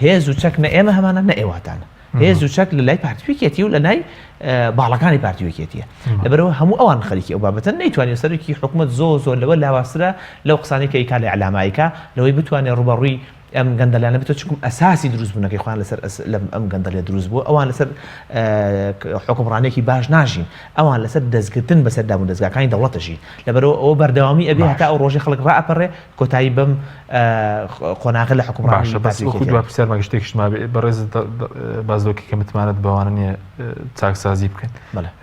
[SPEAKER 3] هێز و چەک نە ئێمە هەمانە نە ئێواتانە هێز و چەک لە لای پارتیویکێتی و لە نای باڵەکانی پارتیویکێتیە لەبەرەوە هەموو ئەوان خەریکی ئەو بابەتە نەیتوانێت سەرکی حکوومەت زۆر لەوە لاواسرە لەو قسانەی کە ئیکا لە ئەعلامایکا لەوەی بتوانێت ڕوبەڕووی ئەم گەندەلانە بێتە چکم ئەساسی دروست بوونەکەی خۆیان لەسەر ئەم گەندەلێ دروست بوو ئەوان لەسەر حکومڕانێکی باش ناژین ئەوان لەسەر دەستگرتن بەسەر دابوون دەستگاکانی دەوڵەتەژین لەبەرەوە ئەوە بەردەوامی ئەبێ هەتا ئەو ڕۆژی خەڵک ڕائەپەڕێ کۆتایی بەم قۆناغە لە حکومڕانی
[SPEAKER 1] پرسیارمە شتێکشما بەڕێز بازۆکی کە متمانەت بەوانە نیە چاکسازی بکەین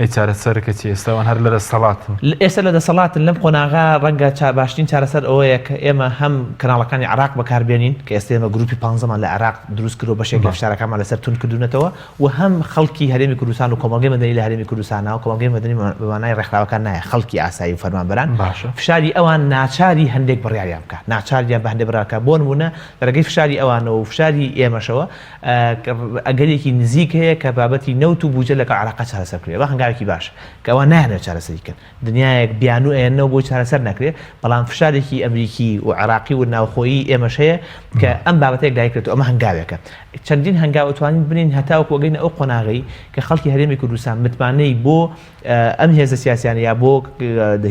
[SPEAKER 1] ئەی چارەسەرکە چی ئێستاوان هەر لە دەسەڵاتن
[SPEAKER 3] ئێستا لە دەسەڵاتن لەم قۆناغا ڕەنگە باشترین چارەسەر ئەوەیە کە ئێمە هەم کەناڵەکانی عێراق بەکاربێنین کە ئێستا ئێمە گروپی 15مان لە عێراق دروست کردو بەشێک لە فشارەکانمان لەسەر تون کردوونەتەوە و هەم خەڵکی هەرێمی کوردستان و کۆمەڵگەی مەدەنی لە هەرێمی کوردستانەوە کۆمەڵگەی مەدەنی بەمانای ڕێکخراوەکان نایە خەڵکی ئاسایی و فەرمانبەران فشاری ئەوان ناچاری هەندێک بڕیاریان بکات ناچاریان بە هەندێک بڕاکە بۆ نمونە لەرەگەی فشاری ئەوانەوە و فشاری ئێمەشەوە ئەگەرێکی نزیک هەیە کە بابەتی نەوت و بوجە لەگەڵ عێراق چارەسەر کرێ بە هەنگاوێکی باش کە ئەوە نایانێت چارەسەریکەن دنیایەک بیان و ئێنەوە بۆ چارەسەر نەکرێت بەڵام فشارێکی ئەمریکی و عێراقی و ناوخۆیی ئێمەش هەیە کە ئەم بابەتێک دایکرێتەوە ئەمە هەنگاوێکە چەندین هەنگاو توانین بنین هەتاوەکو وەگەینە ئەو قۆناغی کە خەڵکی هەرێمی کوردستان متمانەی بۆ ئەم هێزە سیاسیانە یا بۆ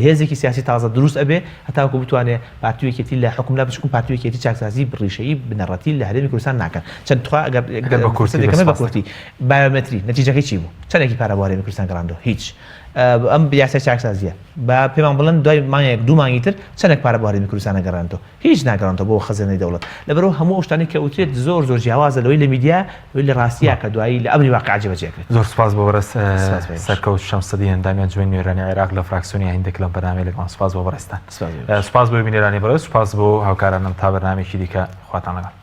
[SPEAKER 3] هێزێکی سیاسی تازە دروست ئەبێ هەتاوەکو بتوانێت پارتیویکێتی لە حکوم لا بچکم پارتیویکێتی چاکسازی بڕیشەیی بنەڕەتی لە هەرێمی کوردستان ناکەن چەند تخوا ئەگەر بە کورتی بایۆمەتری نەتیجەکەی چی بوو چەندێکی پارە بۆ هەرێمی کوردستان گەڕاندەوە هیچ ئەم یاسای چاکسازیە بە پێمان بڵێن دوای مانگێک دوو مانگی تر چەندێک پارە بۆ هەرێمی کوردستان نەگەڕاندەوە هیچ ناگەڕاندەوە بۆ خەزانەی دەوڵەت لەبەرەوە هەموو ئەو شتانەی کە ئوترێت زۆر جیاوازە لەوەی لە میدیا لەوەی لە ڕاستیە کە دوایی لە ئەمری واقع جێبەجێکرێت
[SPEAKER 1] زۆر سپاس بۆ بەڕێز سەرکەوت شەمسەدی هەندامیان جوێن نوێرانی عێراق لە فراکسیۆنی هەندێک لەم بەرنامەیە لەگەڵ سپاس بۆ بەڕێستان سپاس بۆ بینێرانی بەڕێز سپاس بۆ هاوکارانم تا بەرنامێکی دیکە خواتان لەگەڵ